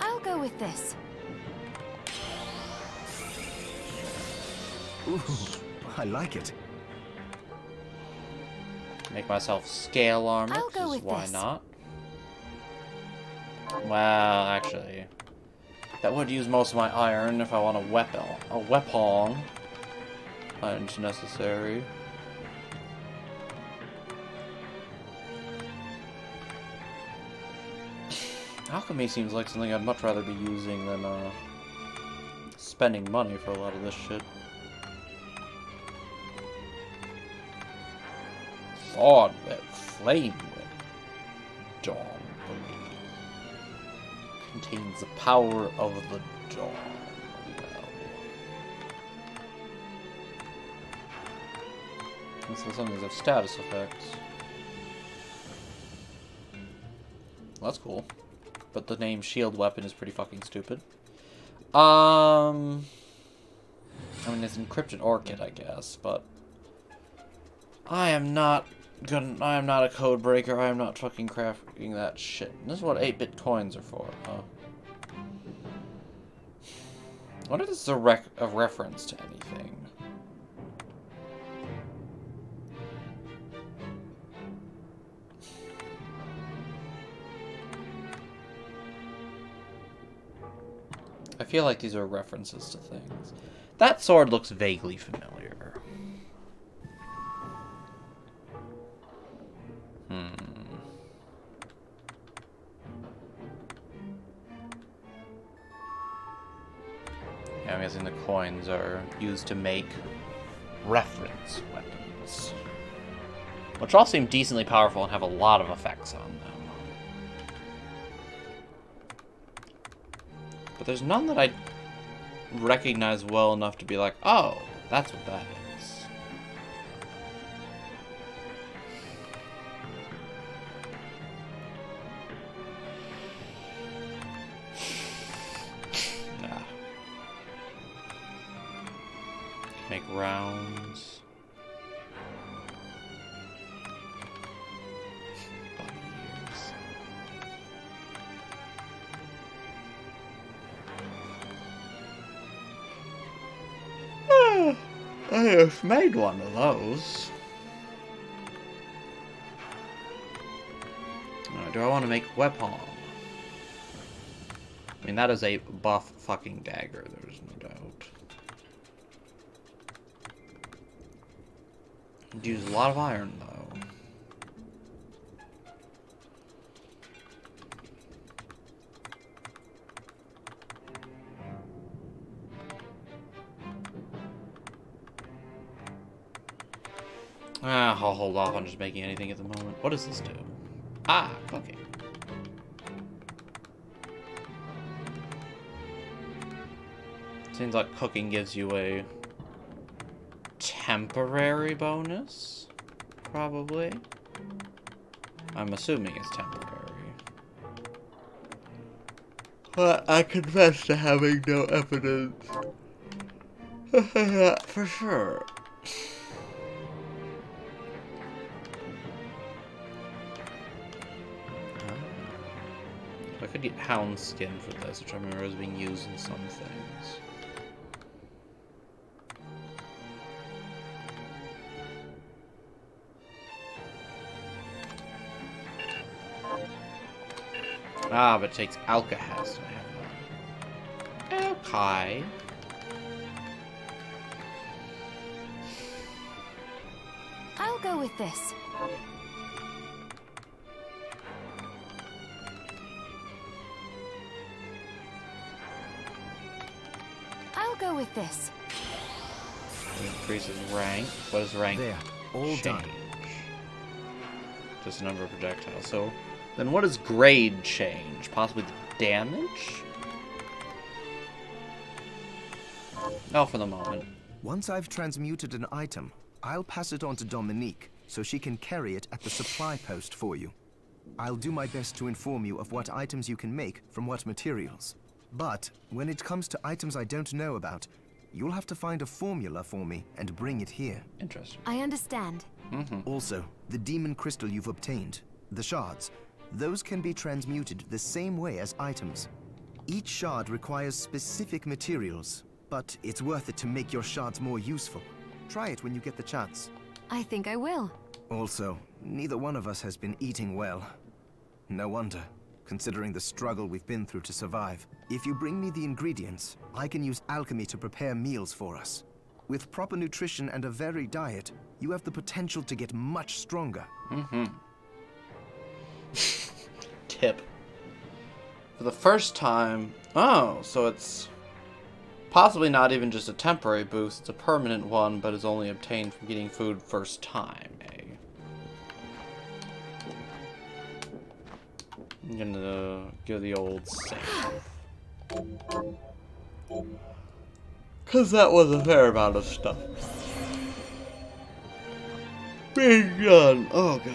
I'll go with this. Ooh, I like it. Make myself scale armor, I'll go 'cause with why this. not? Well, actually, that would use most of my iron if I want a weapon. Iron's necessary. Alchemy seems like something I'd much rather be using than spending money for a lot of this shit. Sword whip, flame whip, dawn blade. Contains the power of the dawn. And so some of these have status effects. Well, that's cool. But the name shield weapon is pretty fucking stupid. I mean, it's encrypted orchid, I guess, but I am not a code breaker. I am not fucking crafting that shit. And this is what 8-bit coins are for, huh? I wonder if this is a reference to anything. I feel like these are references to things. That sword looks vaguely familiar. Yeah, I'm guessing the coins are used to make reference weapons. Which all seem decently powerful and have a lot of effects on them. But there's none that I recognize well enough to be like, oh, that's what that is. Nah. Make rounds. I have made one of those. Do I want to make weapon? I mean, that is a buff fucking dagger, there's no doubt. It'd use a lot of iron, though. I'll hold off on just making anything at the moment. What does this do? Ah, cooking. Seems like cooking gives you a temporary bonus, probably. I'm assuming it's temporary. But I confess to having no evidence for sure. I could get hound skin for this, which I remember was being used in some things. Ah, but it takes alkahest. I have that. Okay. I'll go with this. I'll go with this. Increases rank. What is rank? There, all done. Change. Just a number of projectiles. So, then what does grade change? Possibly the damage? No, for the moment. Once I've transmuted an item, I'll pass it on to Dominique, so she can carry it at the supply post for you. I'll do my best to inform you of what items you can make from what materials. But when it comes to items I don't know about, you'll have to find a formula for me and bring it here. Interesting. I understand. Also, the demon crystal you've obtained, the shards, those can be transmuted the same way as items. Each shard requires specific materials, but it's worth it to make your shards more useful. Try it when you get the chance. I think I will. Also, neither one of us has been eating well. No wonder, considering the struggle we've been through to survive. If you bring me the ingredients, I can use alchemy to prepare meals for us. With proper nutrition and a varied diet, you have the potential to get much stronger. Tip. For the first time... Oh, so it's possibly not even just a temporary boost, it's a permanent one, but is only obtained from getting food first time, eh? I'm gonna give the old save. Cause that was a fair amount of stuff being done. Oh god.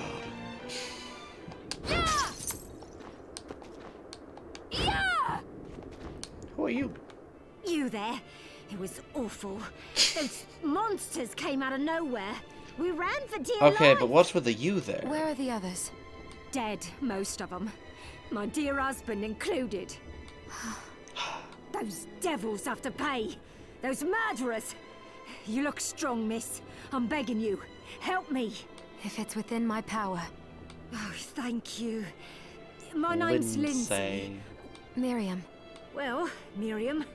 Who are you? You there? It was awful. Those monsters came out of nowhere. We ran for dear Okay, life. but what's with the you there? Where are the others? Dead, most of them. My dear husband included. Those devils have to pay. Those murderers. You look strong, miss. I'm begging you. Help me. If it's within my power. Oh, thank you. My name's Lindsay. Miriam. Well, Miriam,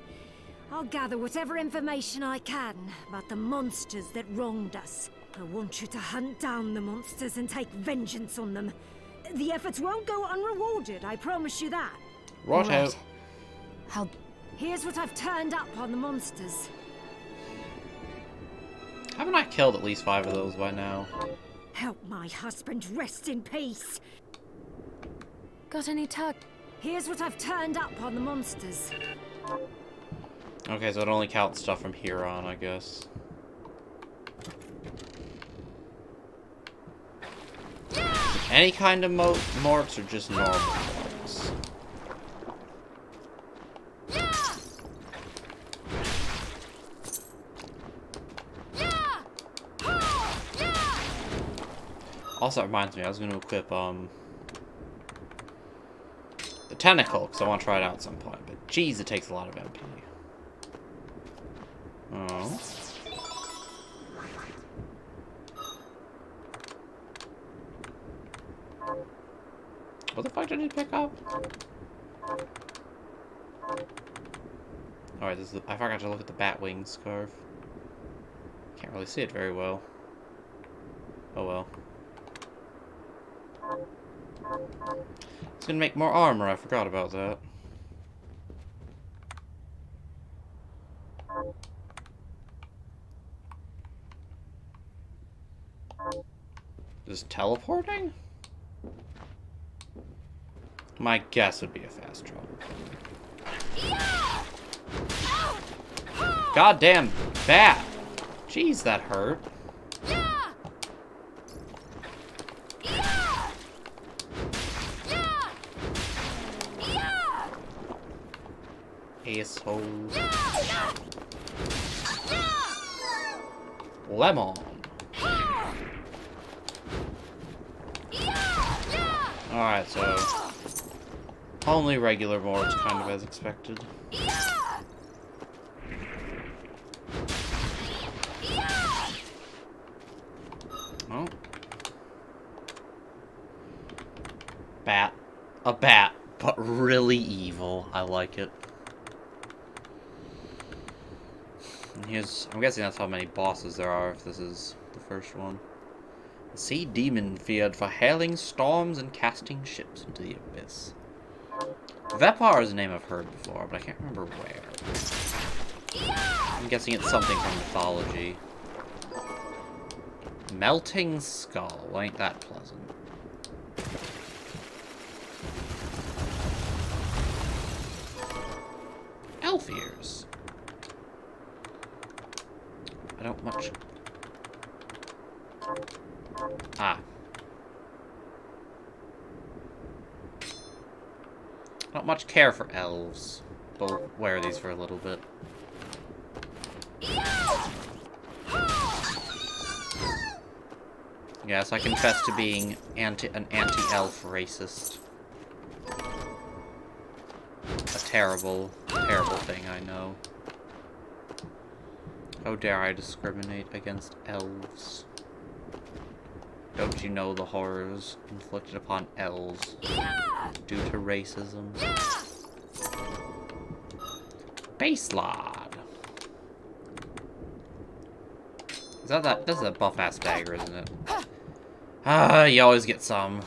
I'll gather whatever information I can about the monsters that wronged us. I want you to hunt down the monsters and take vengeance on them. The efforts won't go unrewarded, I promise you that. Right out. How... Here's what I've turned up on the monsters. Haven't I killed at least 5 of those by now? Help my husband rest in peace. Got any tug? Here's what I've turned up on the monsters. Okay, so it only counts stuff from here on, I guess. Any kind of morts or just normal morts? Also, it reminds me, I was going to equip, the tentacle, because I want to try it out at some point, but geez, it takes a lot of MP. Oh. What the fuck did he pick up? Alright, this is I forgot to look at the bat wing scarf. Can't really see it very well. Oh well. It's gonna make more armor, I forgot about that. Is teleporting? My guess would be a fast travel. Goddamn bat! Jeez, that hurt. Asshole. Lemon. Alright, so only regular morts, kind of as expected. Oh. Bat. A bat, but really evil. I like it. I'm guessing that's how many bosses there are if this is the first one. The sea demon feared for hailing storms and casting ships into the abyss. Vepar is a name I've heard before, but I can't remember where. I'm guessing it's something from mythology. Melting skull. Well, ain't that pleasant. Elf ears. I don't much... Ah. I don't much care for elves. We'll wear these for a little bit. Yes, I confess to being an anti-elf racist. A terrible, terrible thing, I know. How dare I discriminate against elves? Don't you know the horrors inflicted upon elves due to racism? Base Lord. Is that? This is a buff-ass dagger, isn't it? Ah, you always get some.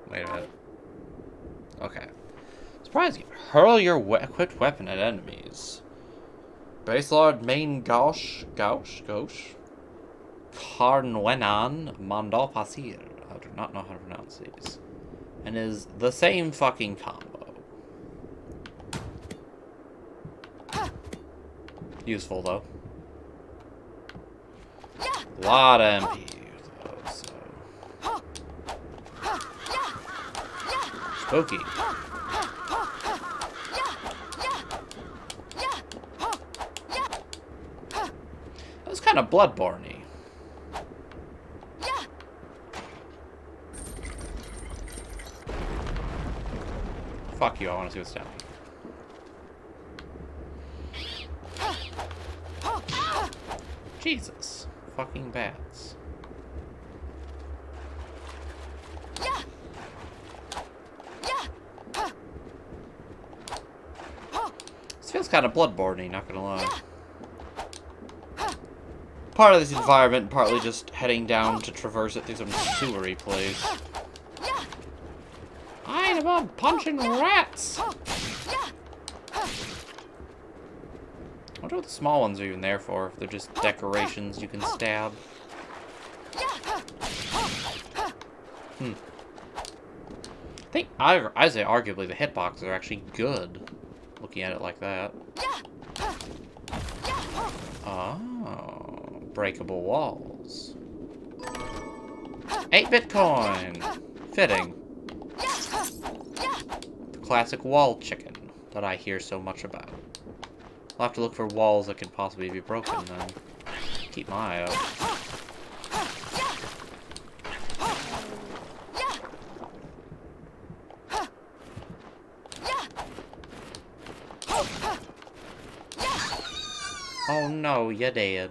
Wait a minute. Okay. Surprise you. Hurl your equipped weapon at enemies. Base Lord Main Gauche. Carnwenan Mondalpasir. I do not know how to pronounce these. And is the same fucking combo. Useful, though. A lot of MP, though, so... Spooky. That was kind of Bloodborne-y. Fuck you, I want to see what's down here. Jesus. Fucking bats. This feels kind of Bloodborne-y, not gonna lie. Part of this environment, partly just heading down to traverse it through some sewery place. I'm about punching rats! I wonder what the small ones are even there for, if they're just decorations you can stab. I think, I say arguably the hitboxes are actually good, looking at it like that. Oh, breakable walls. 8 Bitcoin! Fitting. The classic wall chicken that I hear so much about. I'll have to look for walls that could possibly be broken then. Keep my eye out. Oh no, you're dead.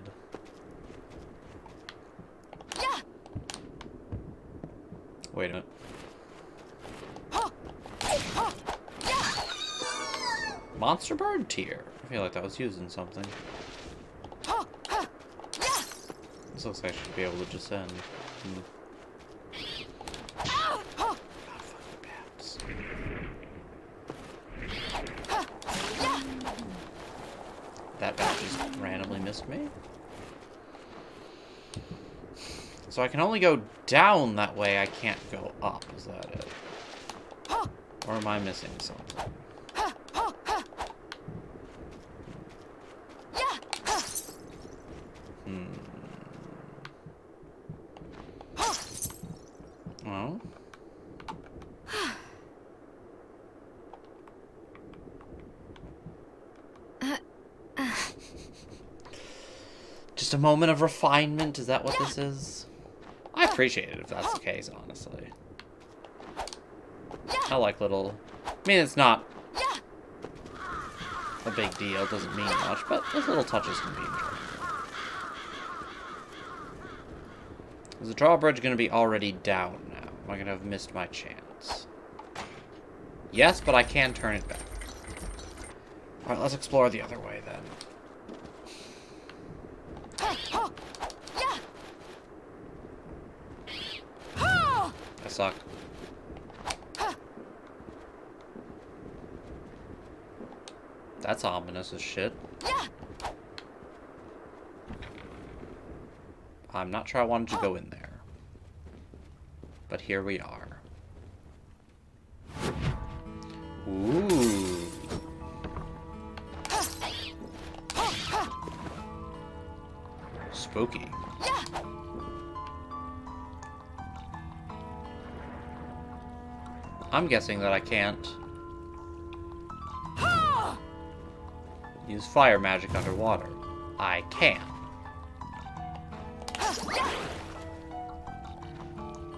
Wait a minute. Monster bird tier. I feel like that was used in something. This looks like I should be able to descend. God, fucking bats. That bat just randomly missed me. So I can only go down that way, I can't go up, is that it? Or am I missing something? Well. Just a moment of refinement, is that what this is? I appreciate it if that's the case, honestly. I like little... I mean, it's not a big deal, it doesn't mean much, but those little touches can be enjoyable. Is the drawbridge going to be already down now? Am I going to have missed my chance? Yes, but I can turn it back. Alright, let's explore the other way then. I suck. That's ominous as shit. I'm not sure I wanted to go in there. But here we are. Ooh. Spooky. I'm guessing that I can't use fire magic underwater. I can.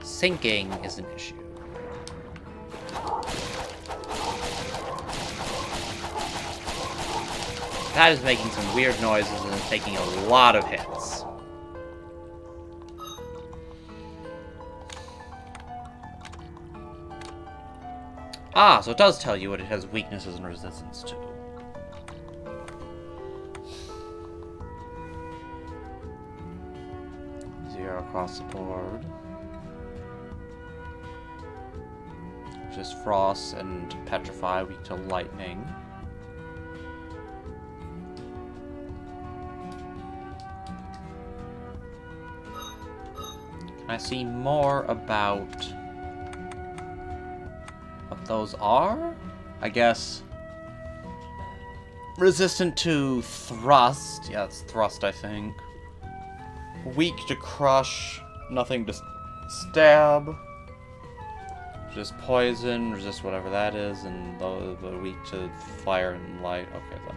Sinking is an issue. That is making some weird noises and is taking a lot of hits. Ah, so it does tell you what it has weaknesses and resistance to. Zero across the board. Just frost and petrify, weak to lightning. Can I see more about what those are? I guess resistant to thrust. Yeah, it's thrust, I think. Weak to crush, nothing to stab. Just poison, resist whatever that is, and the weak to fire and light. Okay, then.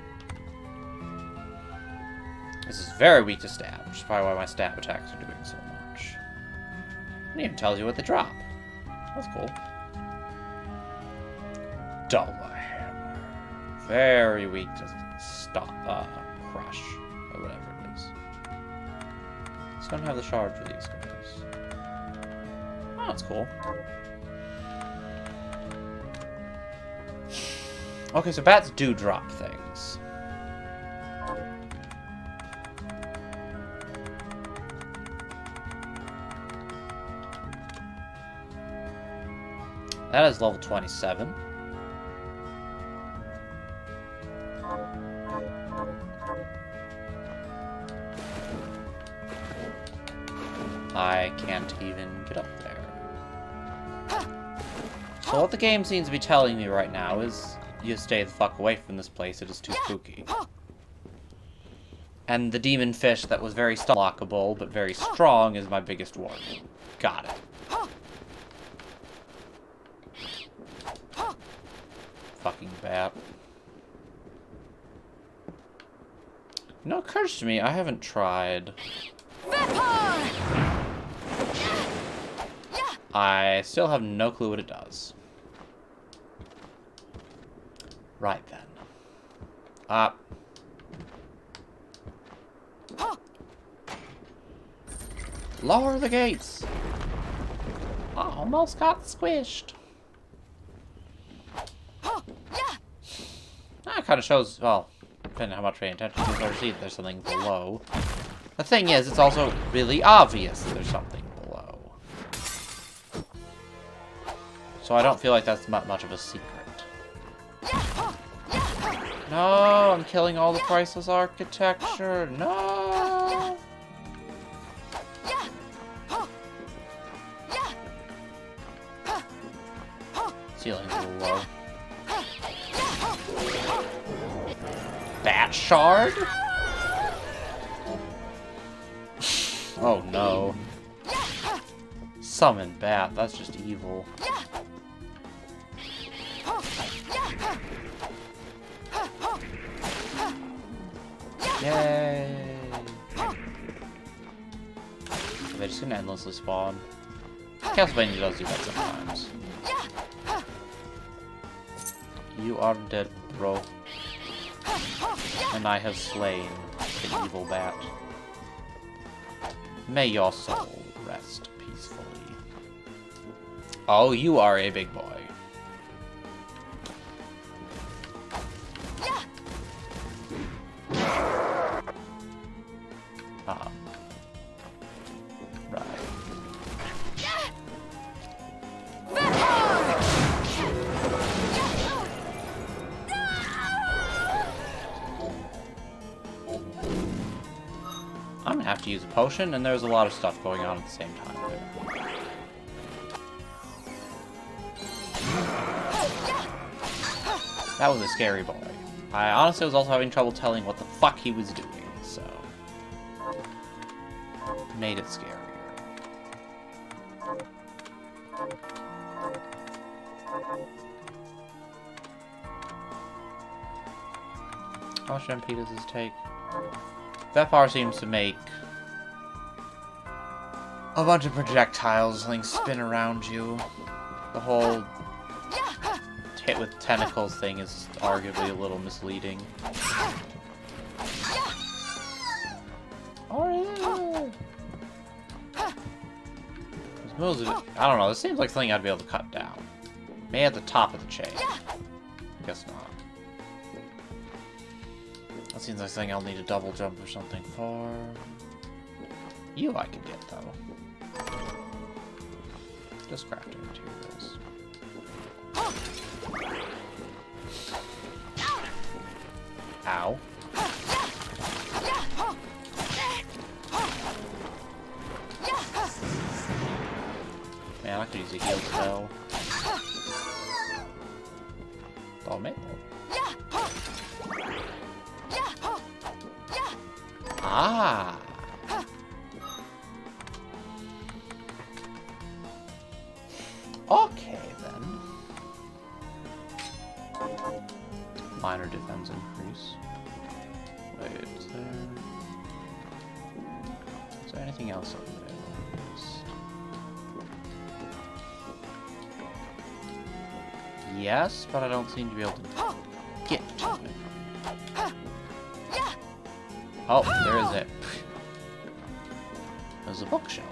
This is very weak to stab, which is probably why my stab attacks are doing so much. It even tells you what they drop. That's cool. Dull hammer. Very weak to stop, crush, or whatever it is. It's gonna have the shard for these guys. Oh, that's cool. Okay, so bats do drop things. That is level 27. I can't even get up there. So what the game seems to be telling me right now is you stay the fuck away from this place, it is too spooky. And the demon fish that was very unlockable, but very strong, is my biggest warning. Got it. Fucking bat. No, it occurs to me, I haven't tried. I still have no clue what it does. Right then. Lower the gates! I almost got squished. That kind of shows, well, depending on how much paying attention to, you see that there's something below. The thing is, it's also really obvious that there's something below. So I don't feel like that's much of a secret. No, I'm killing all the priceless architecture. No! Ceiling's a little low. Bat shard? Oh no. Summon bat, that's just evil. Yay! They're just gonna endlessly spawn. Castlevania does do that sometimes. You are dead, bro. And I have slain the evil bat. May your soul rest peacefully. Oh, you are a big boy. have to use a potion, and there's a lot of stuff going on at the same time there. That was a scary boy. I honestly was also having trouble telling what the fuck he was doing, so... made it scarier. How much MP does this take? That power seems to make a bunch of projectiles things spin around you. The whole hit with tentacles thing is arguably a little misleading. Oh, yeah. Those moves, I don't know, this seems like something I'd be able to cut down. Maybe at the top of the chain. Guess not. That seems like something I'll need a double jump or something for. You I can get, though. Just crafting materials. Ow. Man, I could use a heal spell. Oh, man. Ah. Okay, then. Minor defense increase. Wait, is there anything else over there? Yes, but I don't seem to be able to get to it. Oh, there is it. There's a bookshelf.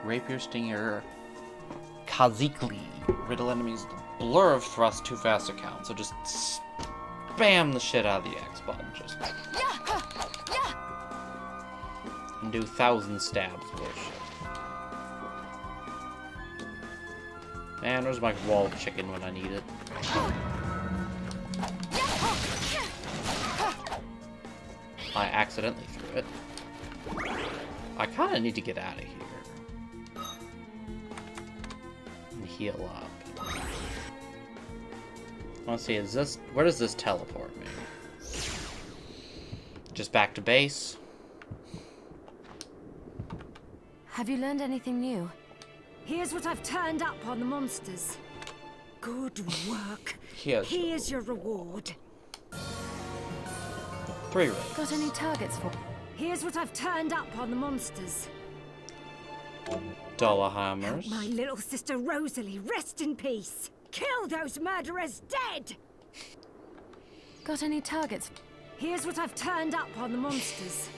Rapier Stinger Kazikli. Riddle enemies with a blur of thrust too fast to count, so just spam the shit out of the X button. Just and do 1,000 stabs with this shit. Man, where's my walled chicken when I need it? I accidentally threw it. I kind of need to get out of here. And heal up. I want to see, is this... where does this teleport me? Just back to base? Have you learned anything new? Here's what I've turned up on the monsters. Good work. Here's your reward. 3 rings. Got any targets for? Here's what I've turned up on the monsters. Dollarhammers. My little sister Rosalie, rest in peace. Kill those murderers dead. Got any targets? Here's what I've turned up on the monsters.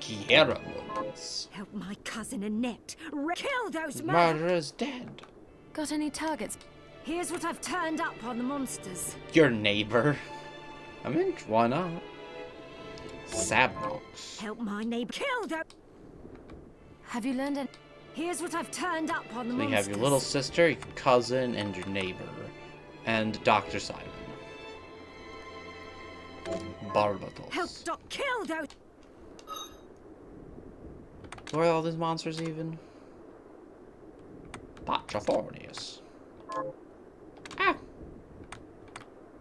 Kieramos. Help my cousin Annette. Kill those Murderers dead. Got any targets? Here's what I've turned up on the monsters. Your neighbor. I mean, why not? Sabnox. Help my neighbor. Kill them. Have you learned any? Here's what I've turned up on the So monsters. you have your little sister, your cousin, and your neighbor. And Dr. Simon. Barbatos. Help Doc kill those. Where are all these monsters even? Patrophornius. Ah!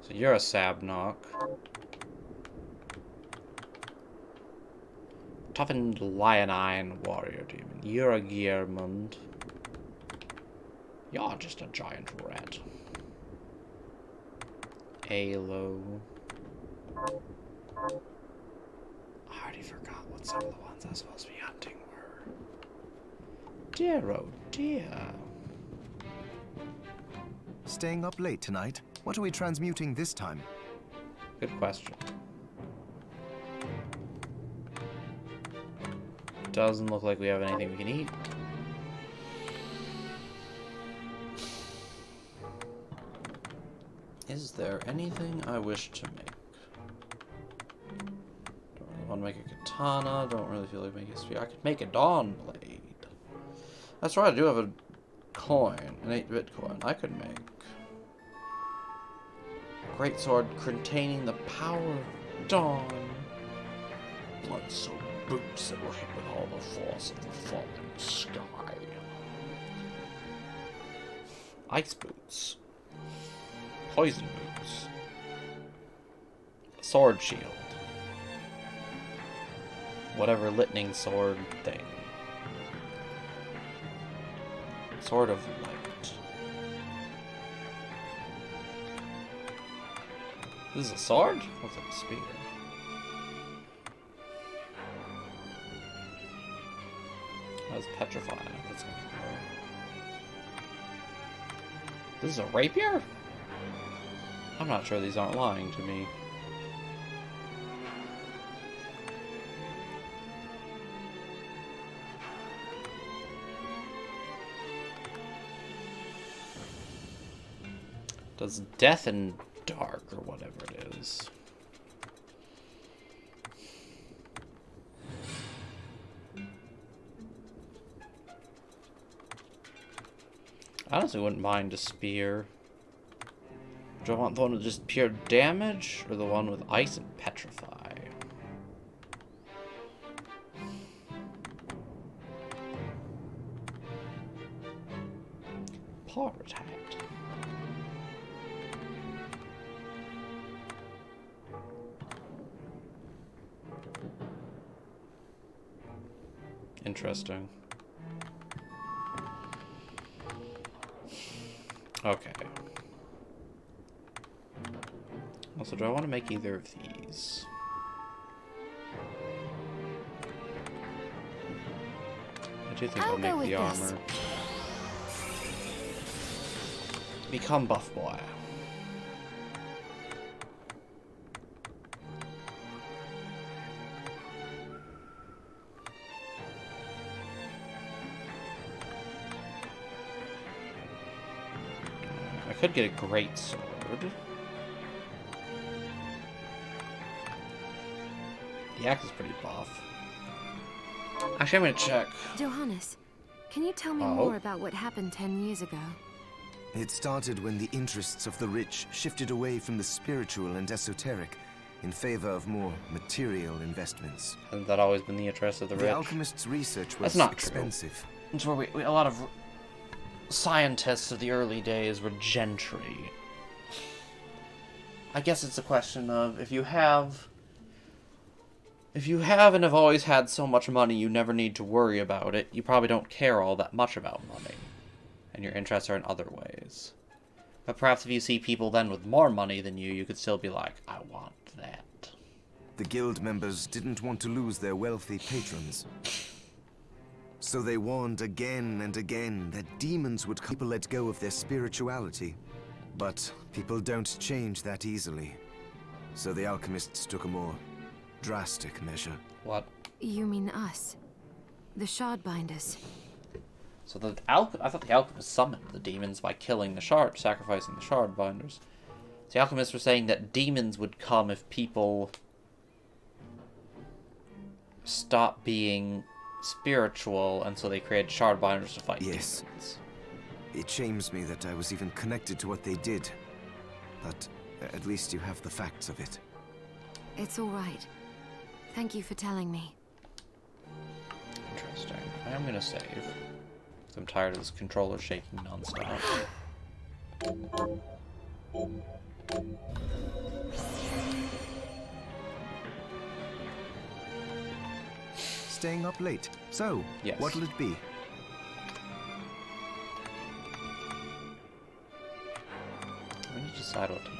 So you're a Sabnock. Toughened Leonine warrior demon. You're a Gearmund. You're just a giant rat. Alo. I already forgot what some of the ones I was supposed to be hunting were. Dear oh dear. Staying up late tonight? What are we transmuting this time? Good question. Doesn't look like we have anything we can eat. Is there anything I wish to make? Don't really want to make a katana. Don't really feel like making a spear. I could make a dawn blade. That's right, I do have a coin, an 8-bit coin. I could make great sword containing the power of dawn. Blood-soaked boots that were hit with all the force of the falling sky. Ice boots. Poison boots. Sword shield. Whatever lightning sword thing. Sword of light. This is a sword? Looks like a spear. That's petrifying. That's gonna be cool. This is a rapier? I'm not sure these aren't lying to me. Does death and dark or whatever it is. I honestly wouldn't mind a spear. Do I want the one with just pure damage or the one with ice and petrify? Pirate hat. Interesting. Okay. Also, do I want to make either of these? I do think I'll make the armor. Become buff boy. I could get a great sword. The axe is pretty buff. Actually, I'm gonna check. Johannes, can you tell me more about what happened 10 years ago? It started when the interests of the rich shifted away from the spiritual and esoteric in favor of more material investments. Hasn't that always been the interest of the rich? The alchemists' research was That's not expensive. True. It's where a lot of scientists of the early days were gentry. I guess it's a question of if you have and have always had so much money you never need to worry about it, you probably don't care all that much about money. And your interests are in other ways. But perhaps if you see people then with more money than you could still be like, I want that. The guild members didn't want to lose their wealthy patrons. So they warned again and again that demons would people let go of their spirituality. But people don't change that easily. So the alchemists took a more drastic measure. What? You mean us? The Shardbinders. So I thought the alchemists summoned the demons by killing the shard, sacrificing the Shardbinders. The alchemists were saying that demons would come if people stop being spiritual, and so they created Shardbinders to fight demons. It shames me that I was even connected to what they did. But at least you have the facts of it. It's all right. Thank you for telling me. Interesting. I am gonna save. I'm tired of this controller shaking non-stop. Staying up late. So, yes. What'll it be? I need to decide what to make.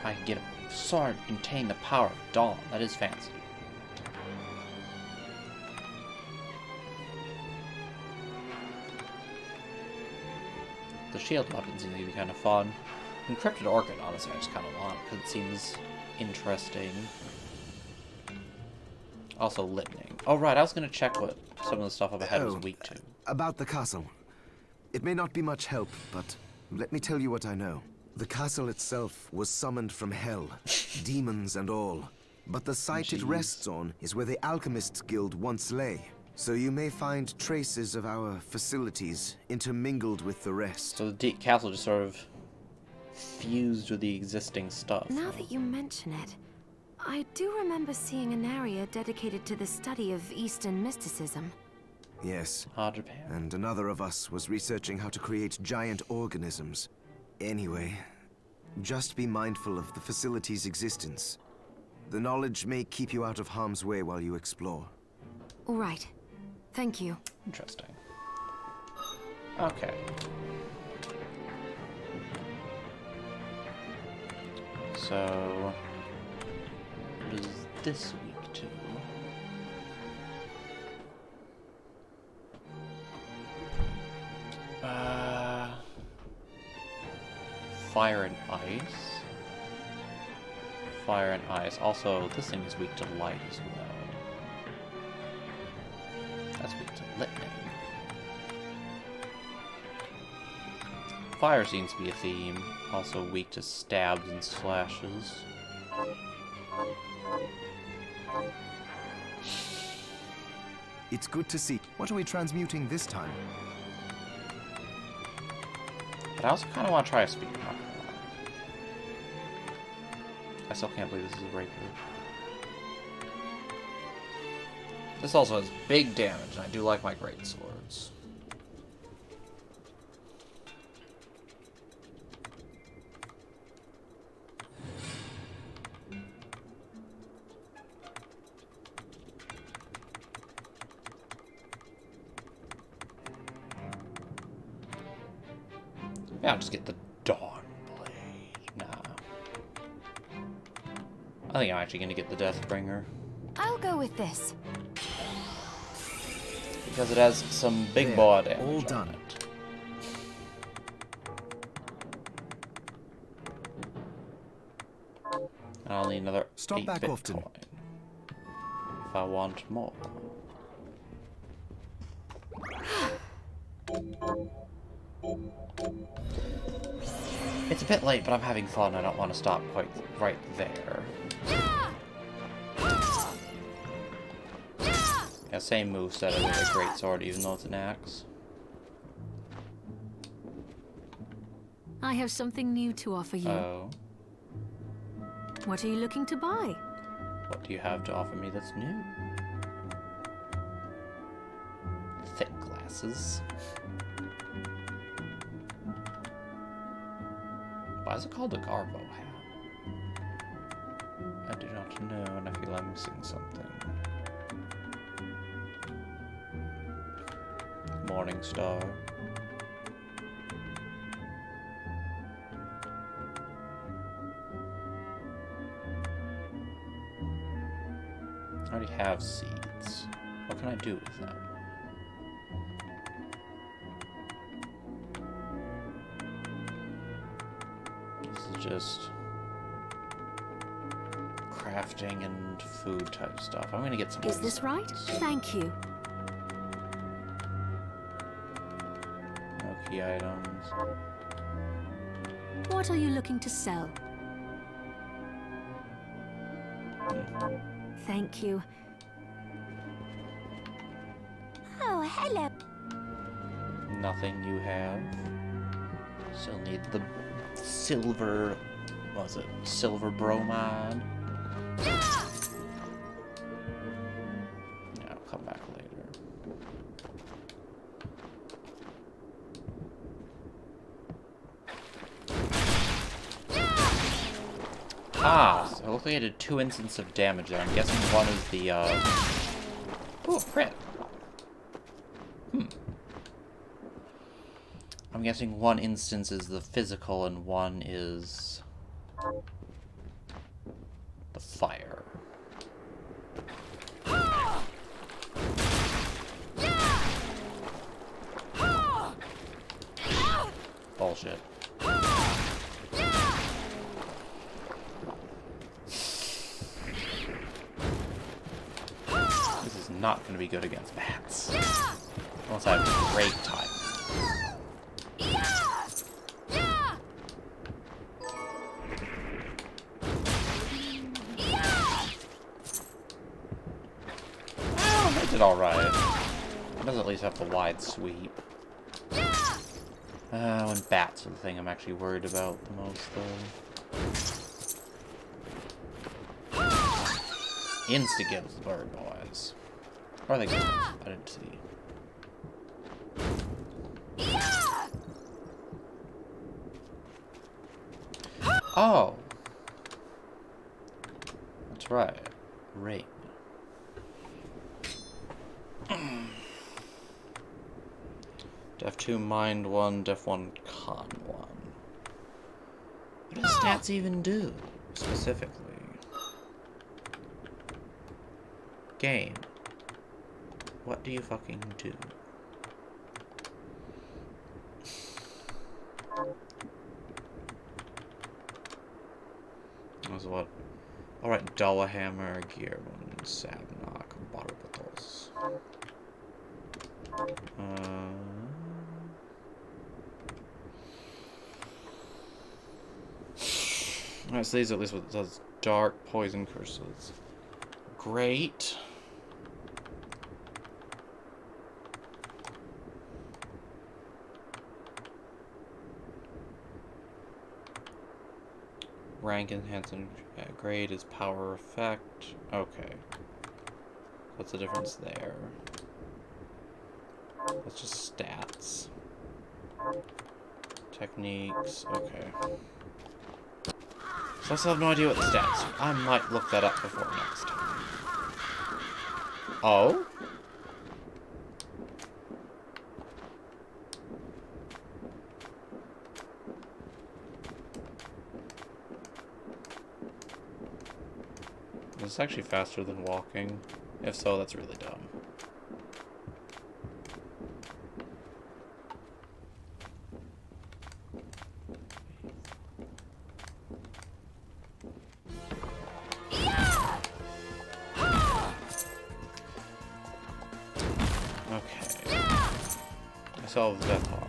I can get a sword to contain the power of dawn. That is fancy. The shield weapon seems to be kind of fun. Encrypted Orchid, honestly, I just kind of want because it seems interesting. Also, Litning. Oh, right, I was going to check what some of the stuff up ahead was weak to. About the castle. It may not be much help, but let me tell you what I know. The castle itself was summoned from hell, demons and all. But the site it rests on is where the Alchemists Guild once lay. So you may find traces of our facilities intermingled with the rest. So the castle just sort of fused with the existing stuff. Now that you mention it, I do remember seeing an area dedicated to the study of Eastern mysticism. Yes. Japan. And another of us was researching how to create giant organisms. Anyway, just be mindful of the facility's existence. The knowledge may keep you out of harm's way while you explore. All right. Thank you. Interesting. Okay. So, what is this week to? Fire and ice. Fire and ice. Also, this thing is weak to light as well. That's weak to lightning. Fire seems to be a theme. Also weak to stabs and slashes. It's good to see. What are we transmuting this time? But I also kind of want to try a speed. Not gonna lie. I still can't believe this is a regular. This also has big damage, and I do like my great swords. Yeah, I'll just get the Dawn Blade. Nah. I think I'm actually gonna get the Deathbringer. I'll go with this. Because it has some big There, boy damage. all on done. it. And I'll need another Stop 8 back Bitcoin often. if I want more. It's a bit late, but I'm having fun. I don't want to stop quite right there. Yeah, same moveset as a greatsword, even though it's an axe. I have something new to offer you. Oh. What are you looking to buy? What do you have to offer me that's new? Thick glasses. Why is it called a Garbo hat? I do not know, and I feel I'm missing something. Morning Star. I already have seeds. What can I do with them? This is just crafting and food type stuff. I'm gonna get some. Is this right? Thank you. No key items. What are you looking to sell? Thank you. Oh, hello. Nothing you have. Still need the silver. What was it? Silver bromide. Yeah, I'll come back later. Ah, so it looks like I did 2 instances of damage there. I'm guessing one is the, Ooh, crit. I'm guessing one instance is the physical and one is the fire. Bullshit. This is not going to be good against bats. Unless I have a great time. Well, they did alright. It does at least have the wide sweep. When bats are the thing I'm actually worried about the most, though. Insta-kills the bird boys. Or are they girls? I didn't see. Oh! That's right. Rape. Def 2, Mind 1, Def 1, Con 1. What does stats even do, specifically? Game. What do you fucking do? That was what? Alright, Dullahammer, Gear 1, Sabnock, Barbatos. Alright, so these at least what does dark poison curses. Great. Rank enhancing grade is power effect. Okay. What's the difference there? That's just stats. Techniques. Okay. So I still have no idea what the stats are. I might look that up before next time. Oh? Is this actually faster than walking? If so, that's really dumb. Okay. I solved that power.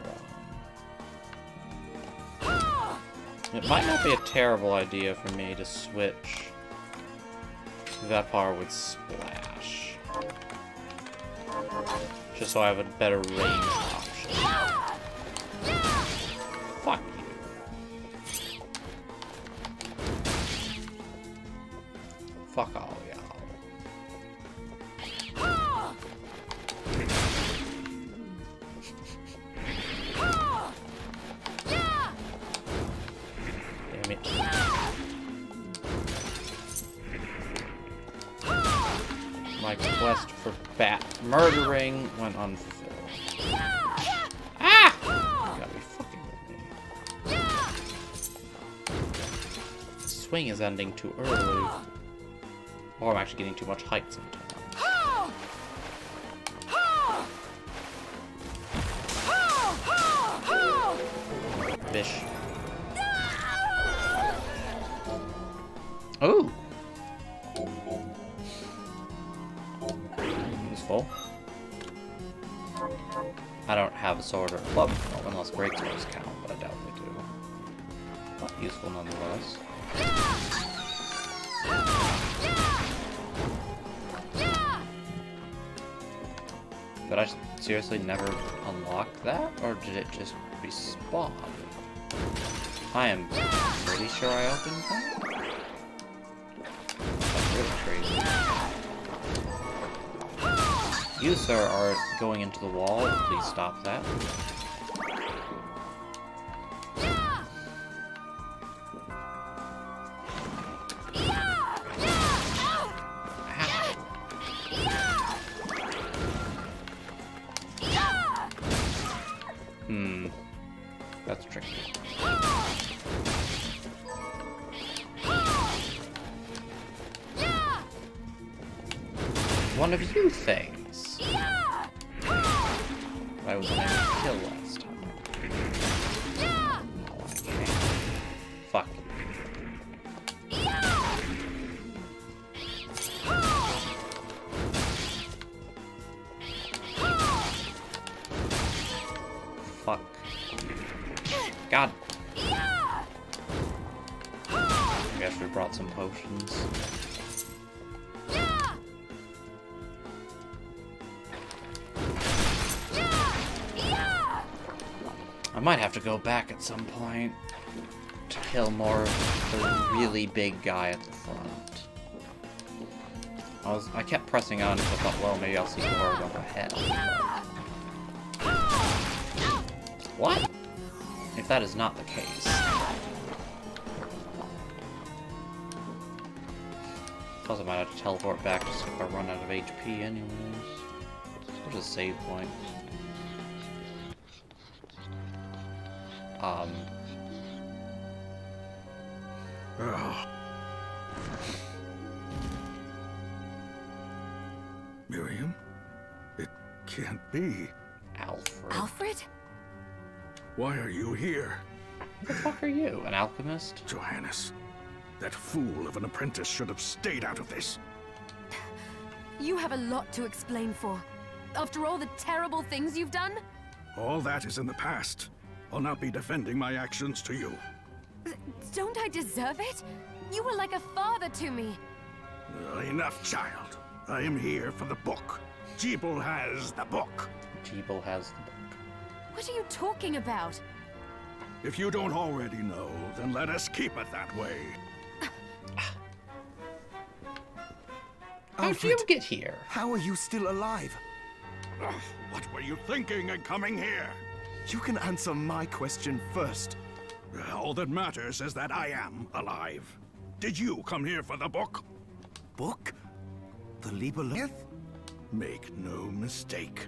It might not be a terrible idea for me to switch Vepar with Splash. Just so I have a better range option. Fuck you. Fuck all y'all. Damn it. My quest for bat murdering went unfulfilled. Ah! You gotta be fucking with me. The swing is ending too early. Or I'm actually getting too much height sometimes. Bish. Ooh! Useful. I don't have a sword or a club unless break swords count, but I doubt they do. But useful nonetheless. Did I seriously never unlock that, or did it just respawn? I am pretty sure I opened that. That's really crazy. You, sir, are going into the wall. Please stop that. That's tricky. One of you things. I was unable to kill last time. No, I can't. Fuck. Fuck. God. I guess we brought some potions. I might have to go back at some point to kill more of the really big guy at the front. I kept pressing on because I thought, well, maybe I'll see the horde up ahead. What? If that is not the case. Plus, I might have to teleport back just if I run out of HP anyways. Where's the save point? Oh. Miriam? It can't be. Alfred. Alfred? Why are you here? Who the fuck are you? An alchemist? Johannes, that fool of an apprentice should have stayed out of this. You have a lot to explain for. After all the terrible things you've done? All that is in the past. I'll not be defending my actions to you. Don't I deserve it? You were like a father to me. Enough, child. I am here for the book. Jeeble has the book. Jeeble has the book. What are you talking about? If you don't already know, then let us keep it that way. How'd you get here? How are you still alive? Ugh, what were you thinking in coming here? You can answer my question first. All that matters is that I am alive. Did you come here for the book? Book? The Libelith? Make no mistake.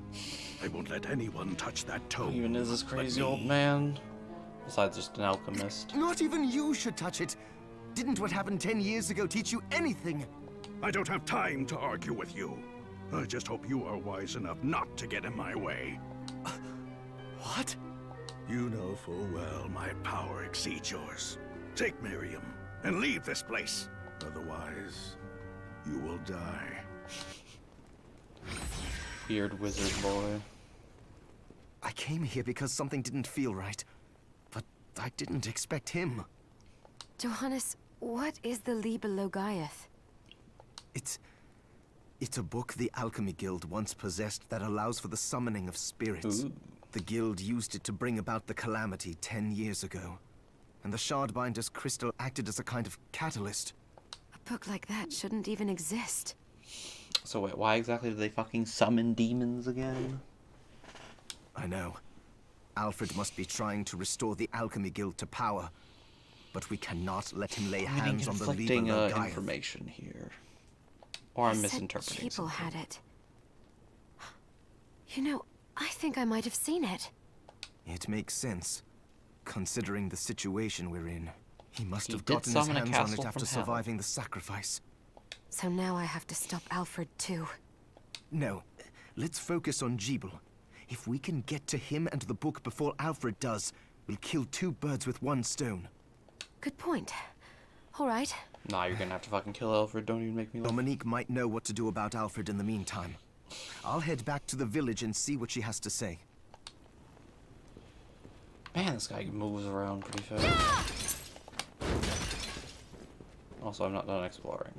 I won't let anyone touch that tome. Even is this but crazy me. old man? Besides just an alchemist. Not even you should touch it. Didn't what happened 10 years ago teach you anything? I don't have time to argue with you. I just hope you are wise enough not to get in my way. What? You know full well my power exceeds yours. Take Miriam and leave this place. Otherwise, you will die. Weird wizard boy. I came here because something didn't feel right. But I didn't expect him. Johannes, what is the Liber Logaeth? It's a book the Alchemy Guild once possessed that allows for the summoning of spirits. Ooh. The guild used it to bring about the calamity 10 years ago. And the Shardbinder's crystal acted as a kind of catalyst. A book like that shouldn't even exist. So wait, why exactly do they fucking summon demons again? I know. Alfred must be trying to restore the Alchemy Guild to power. But we cannot let him lay I'm getting hands on the Liber conflicting Logaeth. information here. Or I'm They said misinterpreting Jeeble something. had it. You know, I think I might have seen it. It makes sense, considering the situation we're in. He must He have did gotten his summon a hands on castle it after from hell. surviving the sacrifice. So now I have to stop Alfred too. No, let's focus on Jeeble. If we can get to him and the book before Alfred does, we'll kill two birds with one stone. Good point. All right. Nah, you're gonna have to fucking kill Alfred, don't even make me laugh. Dominique might know what to do about Alfred in the meantime. I'll head back to the village and see what she has to say. Man, this guy moves around pretty fast. Also, I'm not done exploring.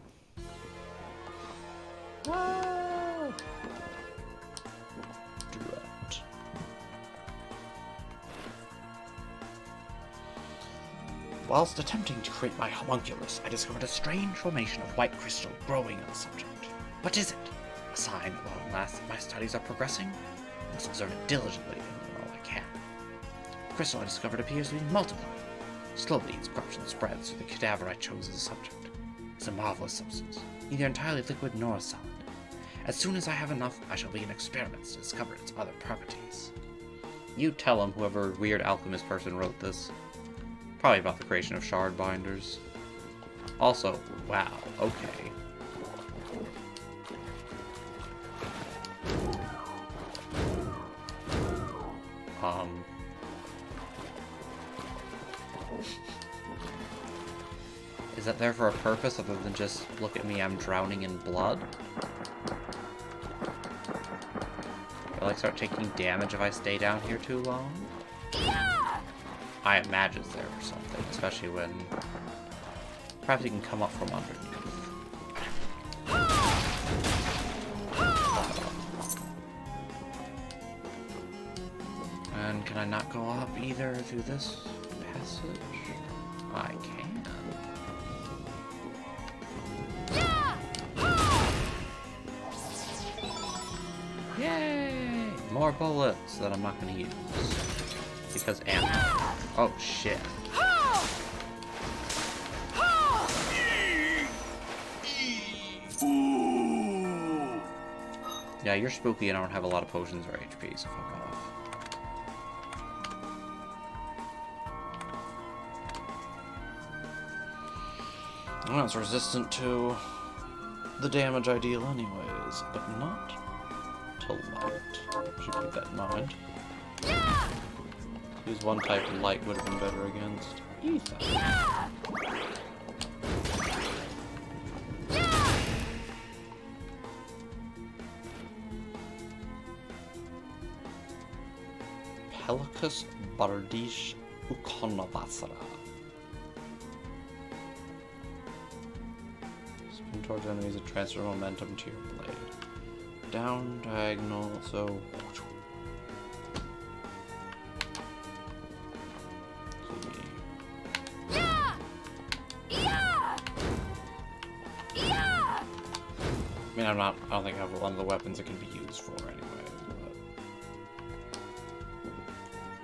Whoa! Drat. Whilst attempting to create my homunculus, I discovered a strange formation of white crystal growing on the subject. What is it? A sign at long last that my studies are progressing? I must observe it diligently and learn all I can. The crystal I discovered appears to be multiplying. Slowly, its corruption spreads through the cadaver I chose as a subject. It's a marvelous substance, neither entirely liquid nor solid. As soon as I have enough, I shall begin experiments to discover its other properties. You tell him, whoever weird alchemist person wrote this. Probably about the creation of shard binders. Also, wow, okay. Is that there for a purpose other than just, look at me, I'm drowning in blood? Will I start taking damage if I stay down here too long? I imagine it's there for something, especially when perhaps you can come up from underneath. And can I not go up either through this passage? I can. Yay! More bullets that I'm not gonna use. Because ammo. Oh shit. Yeah, you're spooky and I don't have a lot of potions or HP, so fuck off. Well, it's resistant to the damage I deal anyways, but not to light. Should keep that in mind. Use one type of light would have been better against Ethan. Pelicus Bardish Ukonavasara. Spin towards enemies and transfer momentum to your blade. Down, diagonal, so... I mean, I don't think I have one of the weapons it can be used for anyway, but...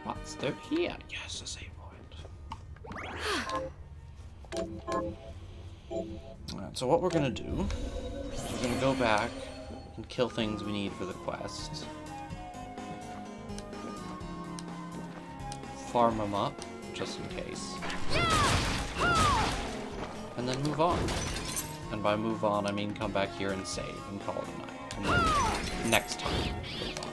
What's through here? Yes, a save point. Alright, so what we're gonna do is we're gonna go back and kill things we need for the quest. Farm them up, just in case. And then move on. And by move on, I mean come back here and save and call it a night. And then next time, move on.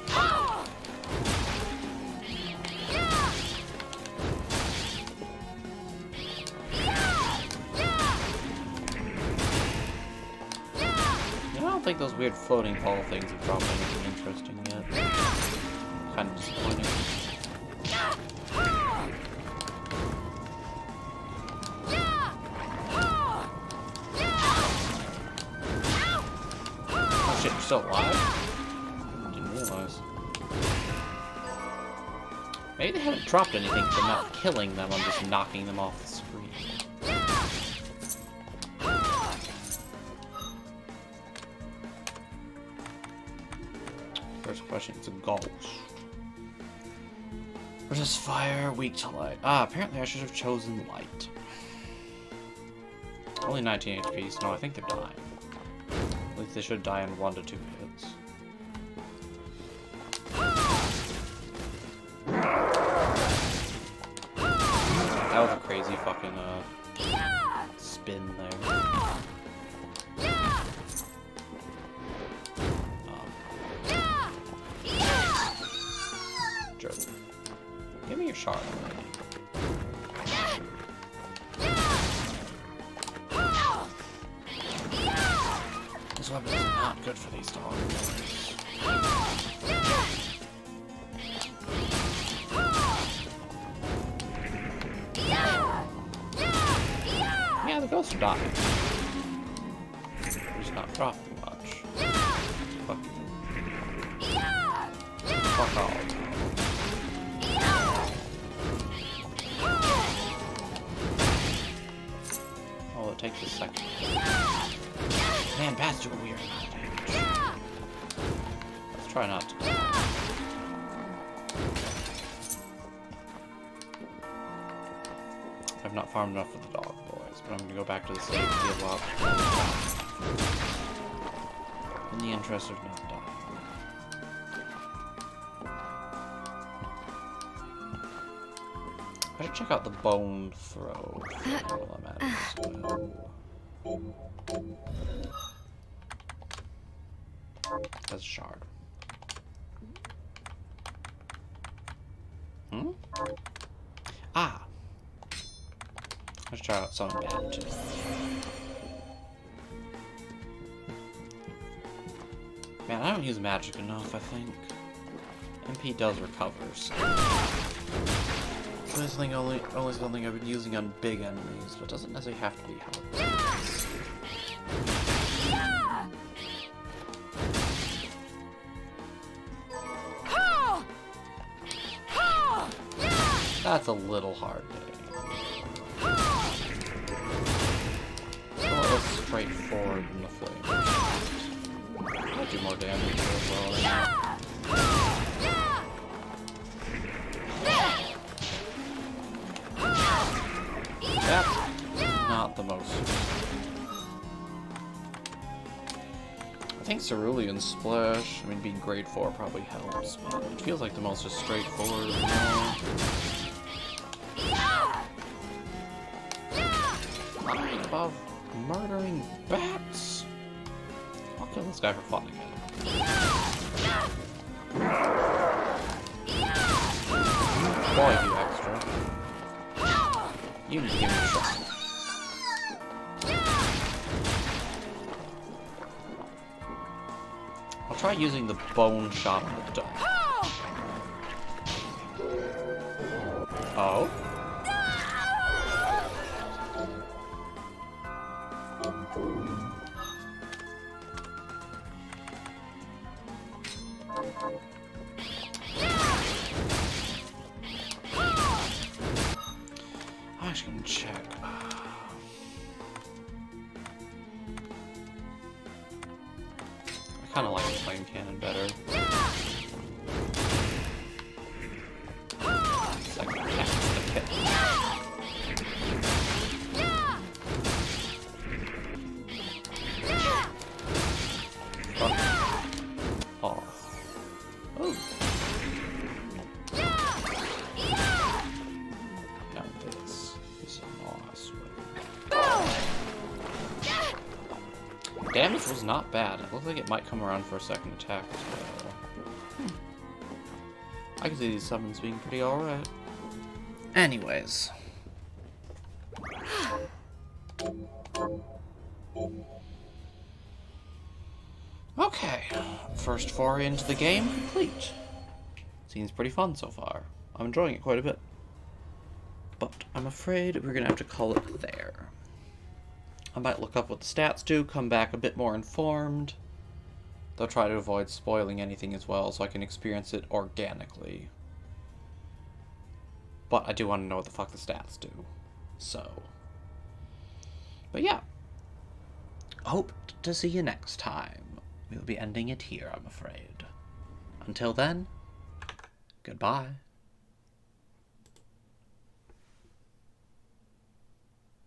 I don't think those weird floating ball things have dropped anything interesting yet. Kind of disappointing. Shit, you're still alive? Didn't realize. Maybe they haven't dropped anything because I'm not killing them, I'm just knocking them off the screen. First question, it's a ghost. Resist fire, weak to light. Ah, apparently I should have chosen light. Only 19 HP, so no, I think they're dying. At least they should die in 1 to 2 hits. That was a crazy fucking spin there. Jerk. Give me your shard already. This weapon is not good for these dogs. Yeah, the ghosts are dying. They're just not dropping much. Fuck you. Fuck all. Oh, it takes a second. Man, bats do a weird amount of damage. Let's try not to. I've not farmed enough for the dog boys, but I'm gonna go back to the save to heal up. In the interest of not dying. I should check out the bone throw while I'm at it. That's a shard. Hmm? Ah! Let's try out something bad too. Man, I don't use magic enough, I think. MP does recover, so. This thing only something I've been using on big enemies, but doesn't necessarily have to be how it works. That's a little hard. A little less straightforward than the flame. I'll do more damage as well. That's not the most. I think Cerulean Splash, I mean, being grade 4 probably helps, but it feels like the most just straightforward. Not above murdering bats. I'll kill this guy for fun again. Boy, you extra. You need to give me a shot. I'll try using the bone shot on the dog. Oh? I'm actually gonna check. I kind of like the flame cannon better. It's like that's the pit. Fuck off. Oh. Now this is an awesome. Damage was not bad. It looks like it might come around for a second attack as well. I can see these summons being pretty alright. Anyways. Okay. First foray into the game complete. Seems pretty fun so far. I'm enjoying it quite a bit. But I'm afraid we're gonna have to call it there. I might look up what the stats do, come back a bit more informed. They'll try to avoid spoiling anything as well, so I can experience it organically. But I do want to know what the fuck the stats do. So. But yeah. Hope to see you next time. We'll be ending it here, I'm afraid. Until then, goodbye.